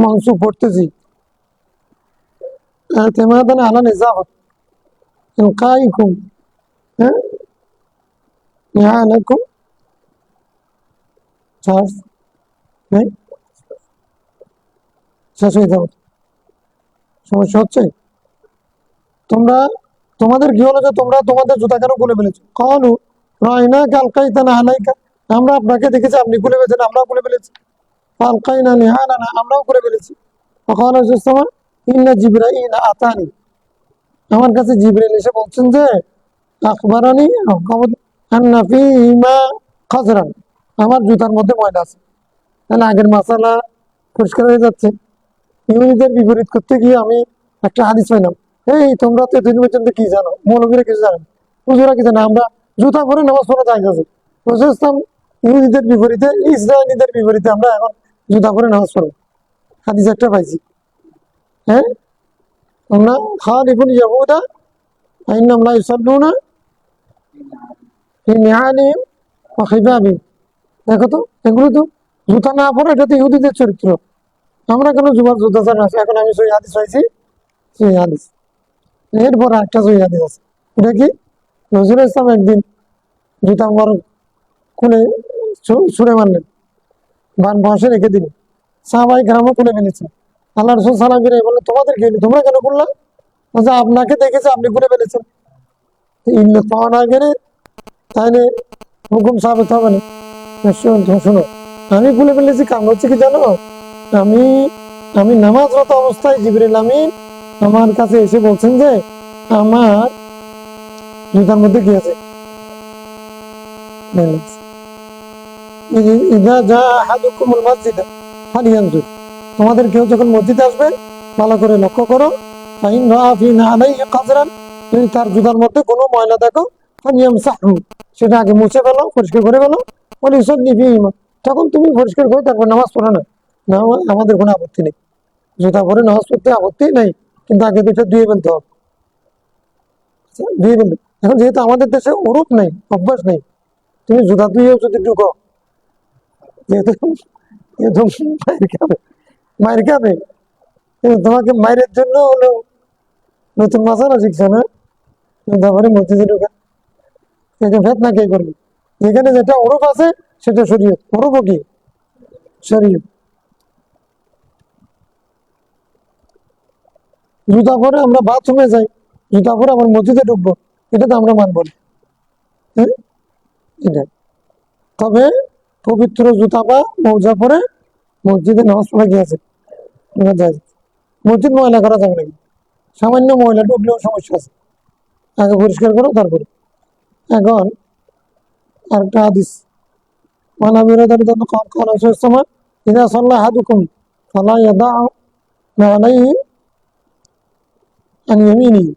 মানসুব পড়তেছি, এতেমাদান আলা নিজাফত। ইলকাইকুম, হ্যাঁ, নিআলাকুম চার্জ নেই, শেষ হয়ে যাবে। সমস্যা হচ্ছে তোমরা, তোমাদের কি হলো যে তোমরা তোমাদের জুতা কেন খুলে ফেলেছো? কলু রাইনা কালকাইতানা আলাইকা, আমরা আপনাকে দেখেছি আপনি খুলে ফেলেছেন, আমরাও খুলে ফেলেছি। কালকাইনা নিহালানা, আমরাও খুলে ফেলেছি। তখন রাসূলুল্লাহ ইন্না জিবরাইল আতানি, আমার কাছে জিবরাইল এসে বলছেন যে আখবারানি আন্না ফীমা খাজরান, আমার জুতার মধ্যে ময়লা আছে। তাহলে আগের মাসালা পরিষ্কার হয়ে যাচ্ছে। ইহুদিদের বিপরীত করতে গিয়ে আমি একটা হাদিস পাইলাম, এই তোমরা তো দিন পর্যন্ত কি জানো, মৌলবীরা কিছু জানো, হুজুরা কি জানো, আমরা জুতা পরে নামাজ পড়া যায় আছে। রাসূল ইসলাম ইহুদিদের বিপরীতে, ইসরায়েলিদের বিপরীতে আমরা এখন জুতা পরে নামাজ পড়বো, হাদিস একটা পাইছি। হ্যাঁ, আমরা খালিফুল ইয়াহুদা ফাইন্নাহুম লা ইউসাল্লুনা ফি নিআলিহিম ওয়া খিফাফিহিম। দেখো তো, এগুলো তো জুতা না পরে, এটা তো ইহুদিদের চরিত্র। আমরা কেন জুতা ছাড়া আছি? এখন আমি সই হাদিস পাইছি, সই হাদিস। এরপর একটা সই হাদিস আছে, এটা কি নজরুল ইসলাম একদিন জুতা মোবারক খুলে ছুঁড়ে মারলেন, বান বসে রেখে দিলেন, সাহাবাই গ্রামও খুলে ফেলেছে। আল্লাহ রসুল সালাম ফিরে বললেন তোমাদের কি, তোমরা কেন করলাম? আপনাকে দেখেছে আপনি খুলে ফেলেছেন, ইল্লত পাওয়া না গেলে তাহলে হুকুম সাবেত হবে না। শোনো, আমি খুলে ফেলেছি, কারণ হচ্ছে কি জানো, আমি আমি নামাজরত অবস্থায় জিবরিল আমিন আমার কাছে এসে বলছেন যে আমার জুতার মধ্যে কি আছে। তোমাদের কেউ যখন মসজিদে আসবে ভালো করে লক্ষ্য করো, যদি তার জুতার মধ্যে কোনো ময়লা দেখো সেটা আগে মুছে ফেলো, পরিষ্কার করে ফেলো, তখন তুমি পরিষ্কার করে তারপর নামাজ পড়ো না। আমাদের কোনো আপত্তি নেই, জুতা পরে নামাজ পড়তে আপত্তি নেই, কিন্তু আগে দুটো ধুয়ে ফেলতে হবে, ধুয়ে ফেলতে। এখন যেহেতু আমাদের দেশে ওরূপ নেই, অভ্যাস নেই, তুমি জুতা ধুয়েও যদি ঢুকো, যেহেতু মায়ের খাবে, মায়ের খাবে, তোমাকে মায়ের জন্য হলো নতুন মাসালা শিখছে না, তারপরে মসজিদে ঢুকা ফেতনা কে করবে? যেখানে যেটা ওরূপ আছে সেটা শরীয়ত, ওরূপও কি শরীয়ত। জুতা পরে আমরা বাথরুমে যাই, জুতা পরে আমার মসজিদে ঢুকবো, এটা তো আমরা মানবো না। হ্যাঁ, এটা তবে পবিত্র জুতা বা মৌজা পরে মসজিদে নামাজ পড়া গিয়েছে, মসজিদ ময়লা করা যাবে নাকি? সামান্য ময়লা ঢুকলেও সমস্যা আছে, আগে পরিষ্কার করো তারপরে। এখন আরেকটা হাদিস, ইযা সাল্লা আহাদুকুম ফালা ইয়াদাউ আলাইহি আন ইয়ামিনিহি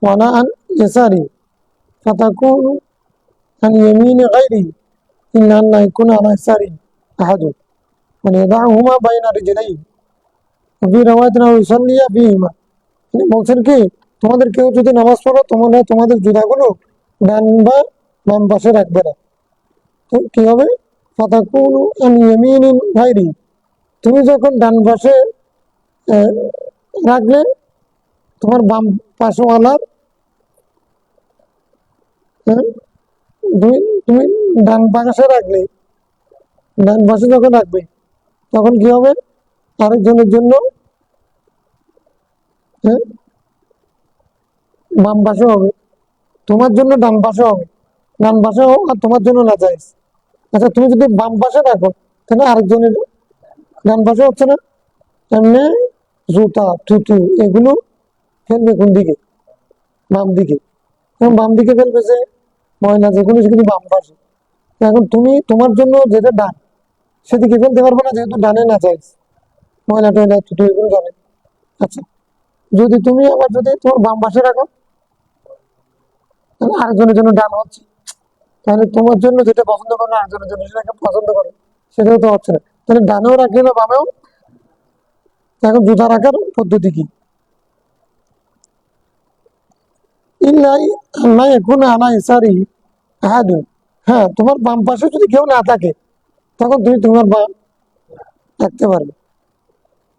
ওয়ালা আন ইয়াসারিহি ফাতাকুনু আন ইয়ামিনি গায়রিহি ইল্লা আন লা ইয়াকুনা আলা ইয়াসারিহি আহাদুন ওয়া ইয়াদাউহুমা বাইনা রিজলাইহি ফি রাওয়ায়াতিন আও ইউসাল্লিয়া ফীহিমা। তিনি বলছেন কি, তোমাদের কেউ যদি নামাজ পড়ো তোমরা তোমাদের জুতাগুলো ডান বা বাম পাশে রাখবে না। তো কি হবে? ফাতাকুনু আন ইয়ামিনিন গায়রি, তুমি যখন ডান পাশে আহ, রাখলে তোমার বাম পাশওয়ালার আহ, তুমি তুমি ডান পাশে রাখলে, ডান পাশে যখন রাখবে তখন কি হবে? আরেকজনের জন্য হ্যাঁ, বাম পাশে হবে, তোমার জন্য ডান পাশে হবে, ডান পাশে হোক আর তোমার জন্য না যায়। আচ্ছা তুমি যদি বাম পাশে রাখো তাহলে আরেকজনের ডান পাশে হচ্ছে না। এমনি জুতা থুতু এগুলো ফেলবে কোন দিকে? বাম দিকে। এখন বাম দিকে ফেলবে যে ময়লা যেগুলো সেগুলো বাম পাশে। এখন তুমি তোমার জন্য যেটা ডান সেদিকে ফেলতে পারবে না, যেহেতু ডানে না যায়, ময়লা টয়লা থুতু এগুলো জানে। আচ্ছা যদি তুমি আবার যদি তোমার বাম পাশে রাখো তাহলে আরেকজনের জন্য ডান হচ্ছে, তাহলে তোমার জন্য যেটা পছন্দ করো আরেকজনের জন্য সেটাকে পছন্দ করো, সেটাও তো হচ্ছে না। তাহলে ডানেও রাখলে না বামেও। এখন জুতা রাখার পদ্ধতি কি? ইল্লাই আল্লাহ এখন আনা ইসারি আহাদুন, হ্যাঁ তোমার বাম পাশে যদি কেউ না থাকে তখন তুমি তোমার বাম রাখতে পারবে।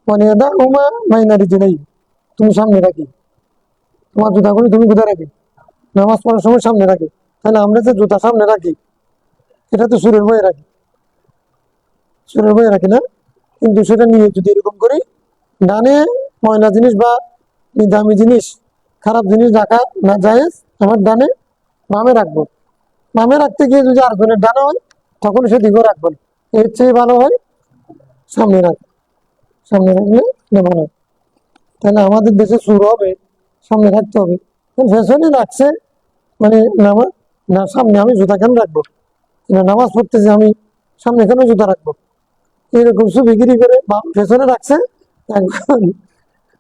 মানে দা উমা মাইনারি জিনাই, তুমি সামনে রাখি তোমার জুতাগুলি, তুমি কোথায় রাখি? নামাজ পড়ার সময় সামনে রাখি। তাহলে আমরা যে জুতা সামনে রাখি এটা তো সুরের বয়ে রাখি, সুরের বয়ে রাখি না। কিন্তু সেটা নিয়ে যদি এরকম করি, ডানে ময়লা জিনিস বা দামি জিনিস খারাপ জিনিস রাখা না যায়, আমার ডানে বামে রাখবো। বামে রাখতে গিয়ে যদি আরেকজনের ডানা হয় তখন সেদিকেও রাখবো না, এর চেয়ে ভালো হয় সামনে রাখ, সামনে রাখলে নেবো না। তাহলে আমাদের দেশে শুরু হবে সামনে রাখতে হবে। ফ্যাশনে রাখছে মানে নামা না, সামনে আমি জুতা কেন রাখবো? নামাজ পড়তেছি আমি সামনে কেন জুতা রাখবো? এরকম সু বিক্রি করে ফ্যাশনে রাখছে। একবার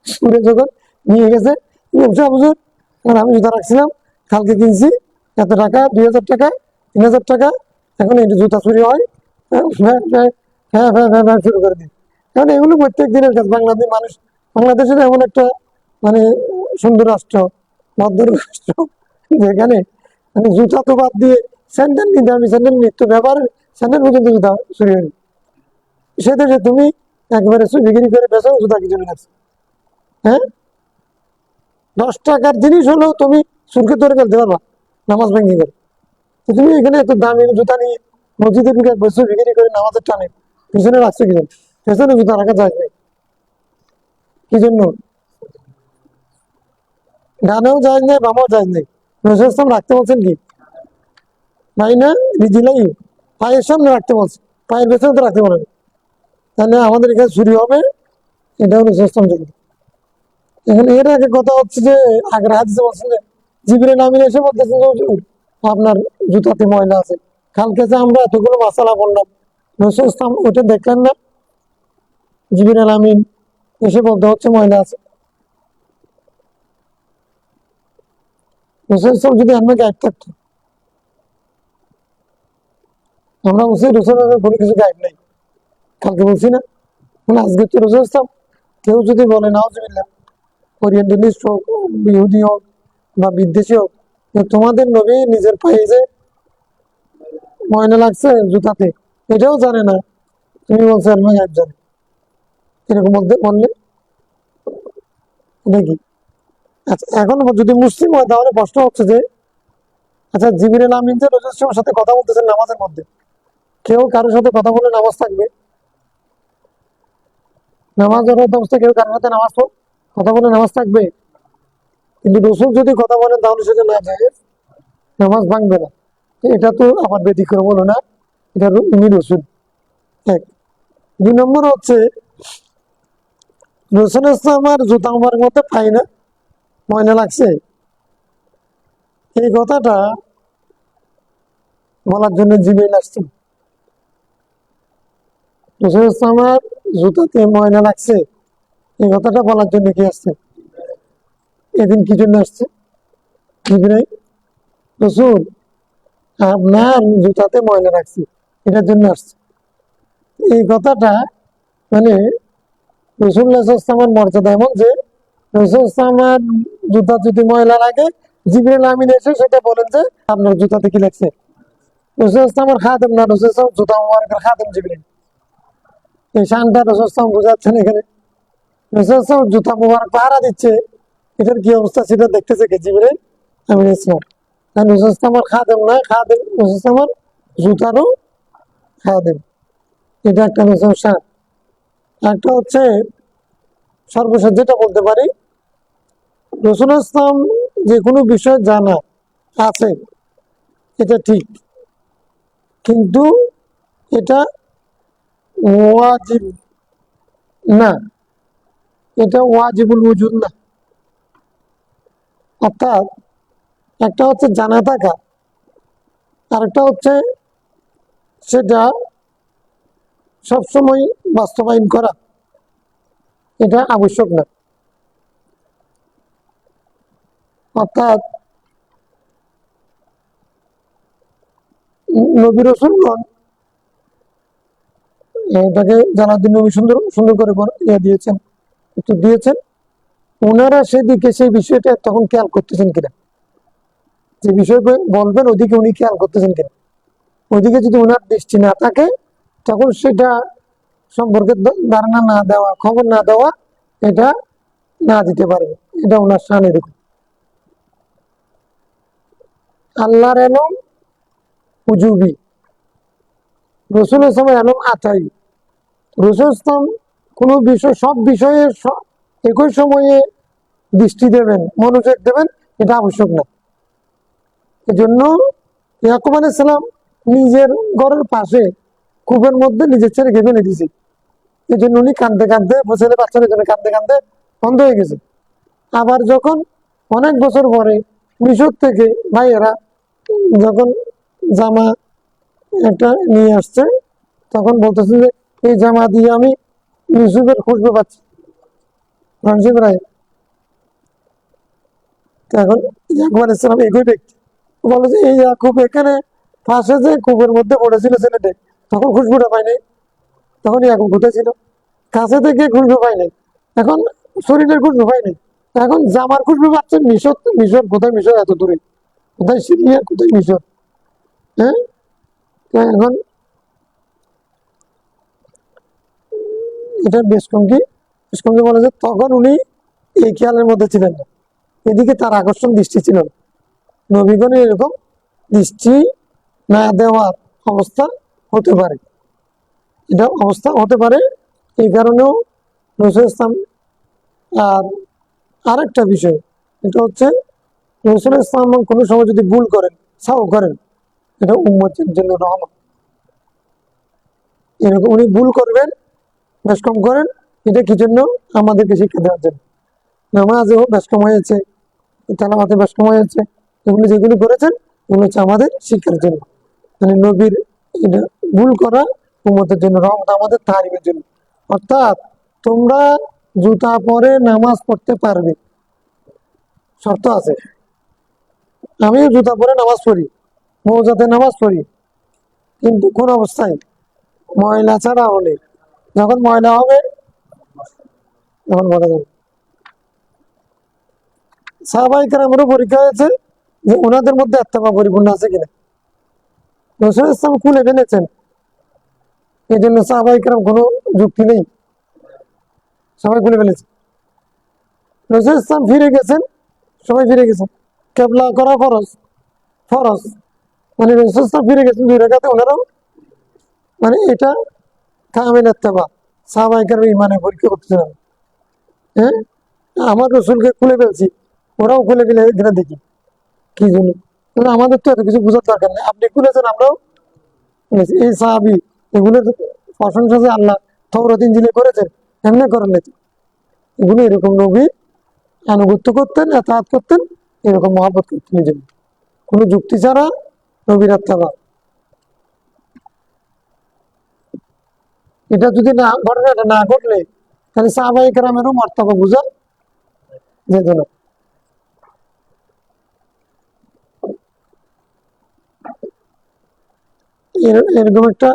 সুরে যখন নিয়ে গেছে ব্যবসা বুঝুন, আমি জুতা রাখছিলাম কালকে কিনছি এত টাকা, 2000 টাকা, 3000 টাকা, এখন এই জুতা চুরি হয়। হ্যাঁ হ্যাঁ হ্যাঁ হ্যাঁ হ্যাঁ হ্যাঁ শুরু করে দিই। কারণ এগুলো প্রত্যেক দিনের কাজ। বাংলাদেশ মানুষ, বাংলাদেশের এমন একটা মানে সুন্দর রাষ্ট্র, ভদ্র রাষ্ট্র, যেখানে মানে জুতা তো বাদ দিয়ে স্যান্ডেল নিতে, আমি স্যান্ডেল নিত্য ব্যবহার স্যান্ডেল পর্যন্ত জুতা চুরি হয়নি। সে দেশে তুমি একবারে বিক্রি করে বেচো জুতা কিছু লাগছে। হ্যাঁ 10 টাকার জিনিস হলেও তুমি সুরকে ধরে ফেলতে পারবা নামাজ ভেঙে গেলে। তো তুমি এখানে এত দামি জুতা নিয়ে মসজিদে ঢুকে বসে বিক্রি করে নামাজের টানে পিছনে রাখছো কি জন্য? পেছনে জুতা রাখা যায় না। কি জন্য? ডানেও যায় নাই বামাও যায় নাই, রসুল ইসলাম রাখতে বলছেন কি? ভাই না রিজিলাই পায়ের সামনে রাখতে বলছে, পায়ের পেছনে তো রাখতে পারে না। তাহলে আমাদের এখানে চুরি হবে, এটাও রসুল ইসলাম জানে। এখানে এর আগে কথা হচ্ছে যে আগের হাদিসে বলছেন যে জিবরিল আমিন এসে বলতেছেন যে হুজুর, আপনার জুতাতে ময়লা আছে। কালকে যে আমরা এতগুলো মাসালা বললাম, রসুল ইসলাম ওইটা দেখলেন না? জিবরিল আমিন এসে বলতে হচ্ছে ময়লা আছে। রসুল ইসলাম যদি আমরা গাইড থাকতো, আমরা বলছি রসুলের কোনো কিছু গাইড নেই, কালকে বলছি না? মানে আজকে তো রসুল ইসলাম কেউ যদি বলে নাউজুবিল্লাহ, ওরিয়েন্টালিস্ট হোক, ইহুদি হোক বা বিদেশি হোক, যে তোমাদের নবী নিজের পায়ে যে ময়লা লাগছে জুতাতে এটাও জানে না, তুমি বলছো আলমা গায়েব জানে, এরকম বলতে বললে নাকি? আচ্ছা এখন যদি মুসলিম হয় তাহলে প্রশ্ন হচ্ছে যে আচ্ছা জিবরিল আমিন যে রসুলের সাথে কথা বলতেছেন নামাজের মধ্যে, কেউ কারোর সাথে কথা বলে নামাজ থাকবে? নামাজ অবস্থা কেউ কারোর সাথে নামাজ কথা বলে নামাজ থাকবে? কিন্তু রসুল যদি কথা বলেন তাহলে সেটা না যায়, নামাজ ভাঙবে না। এটা তো আবার ব্যতিক্রম হলো না, এটা উনি রসুল। এক 2 নম্বর হচ্ছে রসুল ইসলাম আর জুতা আমার মধ্যে পাই না ময়লা লাগছে, এই কথাটা বলার জন্য জিবরিল আসছেন। রসুল ইসলাম আর জুতাতে ময়লা লাগছে এই কথাটা বলার জন্য কি আসছে? এদিন কি জন্য আসছে? জিবরাইল, রসুল আপনার জুতাতে ময়লা রাখছি এটার জন্য আসছে। এই কথাটা মানে রসুল্লাহ ইসলামের মর্যাদা এমন যে রসুল ইসলামের জুতা যদি ময়লা লাগে, জিবরিল আমিন এসে সেটা বলেন যে আপনার জুতাতে কি লাগছে। রাসূল ইসলামের খাদেম না, রাসূল ইসলাম জুতা মুবারকের খাদেম জিবরিল। এই শানটা রাসূল ইসলাম বোঝাচ্ছেন এখানে। রাসূল ইসলাম জুতা মুবারক পাহারা দিচ্ছে, এটার কি অবস্থা সেটা দেখতেছে কে? জিবরিল আমিন ইসলাম। রাসূল ইসলামের খাদেম না, খাদেম রাসূল ইসলামের জুতারও খাদেম। এটা একটা রাসূল শান। একটা হচ্ছে সর্বশেষ যেটা বলতে পারি, রাসূল ইসলাম যে কোনো বিষয় জানা আছে এটা ঠিক, কিন্তু এটা ওয়াজিব না, এটা ওয়াজিবুল ওজুদ না। অর্থাৎ একটা হচ্ছে জানা থাকা, আরেকটা হচ্ছে সেটা সবসময় বাস্তবায়ন করা, এটা আবশ্যক না। অর্থাৎ নবী রাসূলগণ এটাকে জানার নবী সুন্দর সুন্দর করে দিয়েছেন, একটু দিয়েছেন। ওনারা সেদিকে সেই বিষয়টা তখন খেয়াল করতেছেন কিনা, যে বিষয় বলবেন ওদিকে উনি খেয়াল করতেছেন কিনা। ওদিকে যদি ওনার দৃষ্টি না থাকে তখন সেটা সম্পর্কে ধারণা না দেওয়া, খবর না দেওয়া, এটা না দিতে পারবে। এটা ওনার শান। এরকম আল্লাহর এলম উজুবি, রাসূল ইসলামের এলম আতাই। রাসূল ইসলাম কোনো বিষয়, সব বিষয়ে একই সময়ে দৃষ্টি দেবেন, মনোযোগ দেবেন, এটা আবশ্যক না। এজন্য ইয়াকুব আলাইহিস সালাম নিজের ঘরের পাশে কূপের মধ্যে নিজের ছেলেকে ফেলে দিয়েছে। এই জন্য উনি কাঁদতে কাঁদতে, ছেলে বাচ্চাদের জন্য কাঁদতে কাঁদতে বন্ধ হয়ে গেছে। আবার যখন অনেক বছর পরে মিশর থেকে ভাইয়েরা যখন জামা একটা নিয়ে আসছে, তখন বলতেছে যে এই জামা দিয়ে আমি ইউসুফের খুশবু পাচ্ছি। এখন ইয়াকুব আলাইহিস সালাম একই ব্যক্তি বলে যে এই ইয়াকুব এখানে পাশে যে কূপের মধ্যে পড়েছিল ছেলেটা, তখন খুশবুটা পাইনি। তখন ইয়াকুব কোথায় ছিল? কাছে থেকে খুশবু পাইনি, এখন শরীরের খুশবু পাইনি, এখন জামার খুশবু পাচ্ছেন। মিশর, মিশর কোথায়? মিশর এত দূরে, কোথায় সিরিয়া, কোথায় মিশর? হ্যাঁ, এখন এটা বেশকঙ্কি বলে যে তখন উনি এই খেয়ালের মধ্যে ছিলেন না, এদিকে তার আকর্ষণ দৃষ্টি ছিল না। নবীগণের এরকম দৃষ্টি না দেওয়ার অবস্থা হতে পারে, এটা অবস্থা হতে পারে। এই কারণেও রাসূল ইসলাম। আর আরেকটা বিষয়, এটা হচ্ছে রাসূল ইসলাম কোনো সময় যদি ভুল করেন, সাও করেন, এটা উম্মতের জন্য রহমত। এরকম উনি ভুল করবেন, বেশ কম করেন, এটা কি জন্য? আমাদেরকে শিক্ষা দেওয়ার জন্য। নামাজেও বেশ কম হয়েছে, তেলাওয়াতে বেশ কম হয়েছে, এগুলো যেগুলি করেছেন এগুলো হচ্ছে আমাদের শিক্ষার জন্য। মানে নবীর এটা ভুল করা উম্মতের জন্য রহমত, আমাদের তারিমের জন্য। অর্থাৎ তোমরা জুতা পরে নামাজ পড়তে পারবে, শর্ত আছে। আমিও জুতা পরে নামাজ পড়ি, মৌজাতে নামাজ পড়ি, কিন্তু কোন অবস্থায়? ময়লা ছাড়া হলে। যখন ময়লা হবে তখন বলা যাবে। সাহাবায়ে কেরামেরও পরীক্ষা হয়েছে যে ওনাদের মধ্যে ইত্তেবা পরিপূর্ণ আছে কিনা। রাসূল ইসলাম খুলে ফেলেছেন, এই জন্য সাহাবায়ে কেরাম কোনো যুক্তি নেই, সবাই খুলে ফেলেছে। রাসূল ইসলাম ফিরে গেছেন, সবাই ফিরে গেছেন। কেবলা করা ফরজ, ফরজ মানে রাসূল ইসলাম ফিরে গেছেন 2 রাকাতে, ওনারাও মানে এটা কামিল ইত্তেবা। সাহাবায়ে কেরাম ইমানের পরীক্ষা করতেছিলেন। হ্যাঁ, আমার রসুলকে খুলে ফেলছি, ওরাও খুলে ফেলে এখানে দেখি কি জন্য। আমাদের তো এত কিছু বোঝার দরকার নেই, আপনি খুলেছেন, আমরাও খুলেছি। এই সাহাবী এগুলোর প্রশংসা যে আল্লাহ তওরাত ইনজিলে করেছেন, এমনি করেন না। এগুলো এরকম নবী আনুগত্য করতেন, ইতাআত করতেন, এরকম মহব্বত করতেন নিজের, কোনো যুক্তি ছাড়া নবীর ইত্তেবা। এটা যদি না ঘটনা, এটা না ঘটলে তাহলে সাহাবায়ে কেরামেরও মর্তবা বোঝা যেত না। এরকম একটা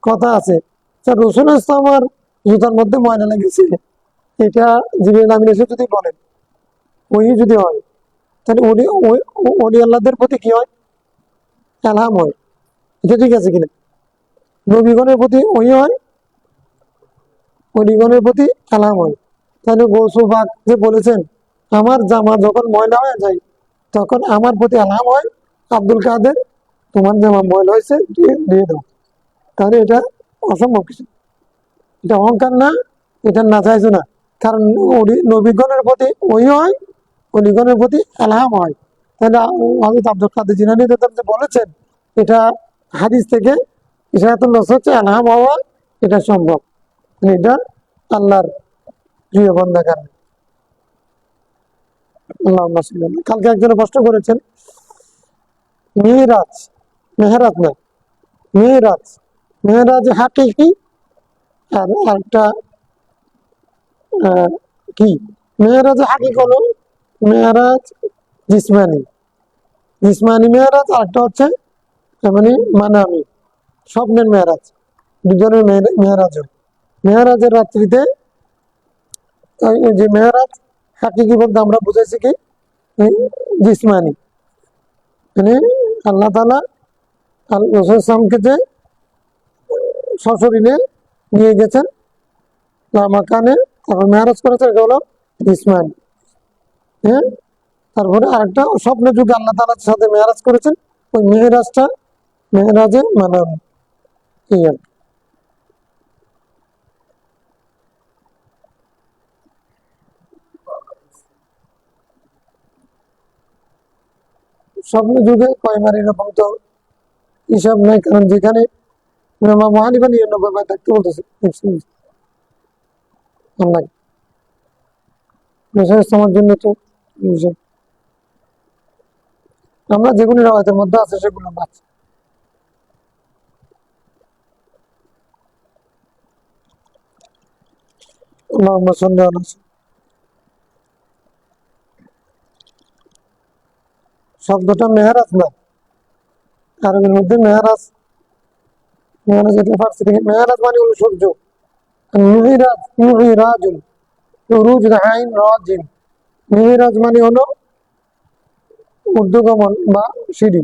কথা আছে, রাসূল ইসলামের জুতার মধ্যে ময়লা লেগেছে, এটা জিবরিল আমিন এসে যদি বলেন, ওই যদি হয়, তাহলে ওলি আল্লাহদের প্রতি কি হয়? এলহাম হয়। এটা ঠিক আছে কিনা? নবীগণের প্রতি ওই হয়, অলিগণের প্রতি এলহাম হয়। তাহলে গৌসুল পাক যে বলেছেন, আমার জামা যখন ময়লা হয়ে যায় তখন আমার প্রতি এলহাম হয়, আব্দুল কাদের তোমার জামা ময়লা হয়েছে, দিয়ে দাও। তাহলে এটা অসম্ভব কিছু, এটা অহংকার না, এটা না চাইছো না। কারণ নবীগণের প্রতি ওই হয়, অলিগণের প্রতি এলহাম হয়। তাহলে হযরত আব্দুল কাদের জিলানী যে বলেছেন, এটা হাদিস থেকে ইশারাতুন নাস হচ্ছে এলহাম হওয়া, এটা সম্ভব। এটা আল্লাহর প্রিয় বান্দা। কারণ আল্লাহুম্মা সাল্লি আলা। কালকে একজনে প্রশ্ন করেছেন, মেহেরাজ, মেহেরাজ না, মেহেরাজ, মেহেরাজ হাকিকি আর একটা কি? মেহেরাজ হাকিক হলো মেহেরাজ জিসমানি, জিসমানি মেহেরাজ, আর একটা হচ্ছে মানে মানামি, স্বপ্নের মেহেরাজ। দুজনের মেহেরাজ হয়। মেহেরাজের রাত্রিতে ওই যে মেহেরাজ হাকিকি বলতে আমরা বুঝাইছি কি জিসমানি, মানে আল্লাহ তাআলা রাসূল সাল্লাল্লাহু যে সশরীরে নিয়ে গেছেন মাকানে, তারপর মেরাজ করেছে, এটা হলো জিসমানি। হ্যাঁ, তারপরে আরেকটা স্বপ্ন যুগে আল্লাহ তাআলার সাথে মেরাজ করেছেন, ওই মেরাজটা মেরাজে মানাম। এই আর কি। স্বপ্ন যুগে কয়বার এরকম তো হিসাব নাই, কারণ যেখানে ইমাম আবু হানিফা 99 বার থাকতে বলতেছে আল্লাহ আমার জন্য তো হিসাব। আমরা যেগুলি রাওয়াতের মধ্যে আছে সেগুলো বাদ। আল্লাহুম্মা সাল্লি আলা। শব্দটা মেহরাজ না, আরবের মধ্যে মেহরাজ, মেহরাজ এটা ফার্সি থেকে, মেহরাজ মানে হলো সূর্য। মুহিরাজ, মুহিরাজুন, রুজ রাইন রাজিম। মেহরাজ মানে হলো ঊর্ধ্বগমন বা সিঁড়ি।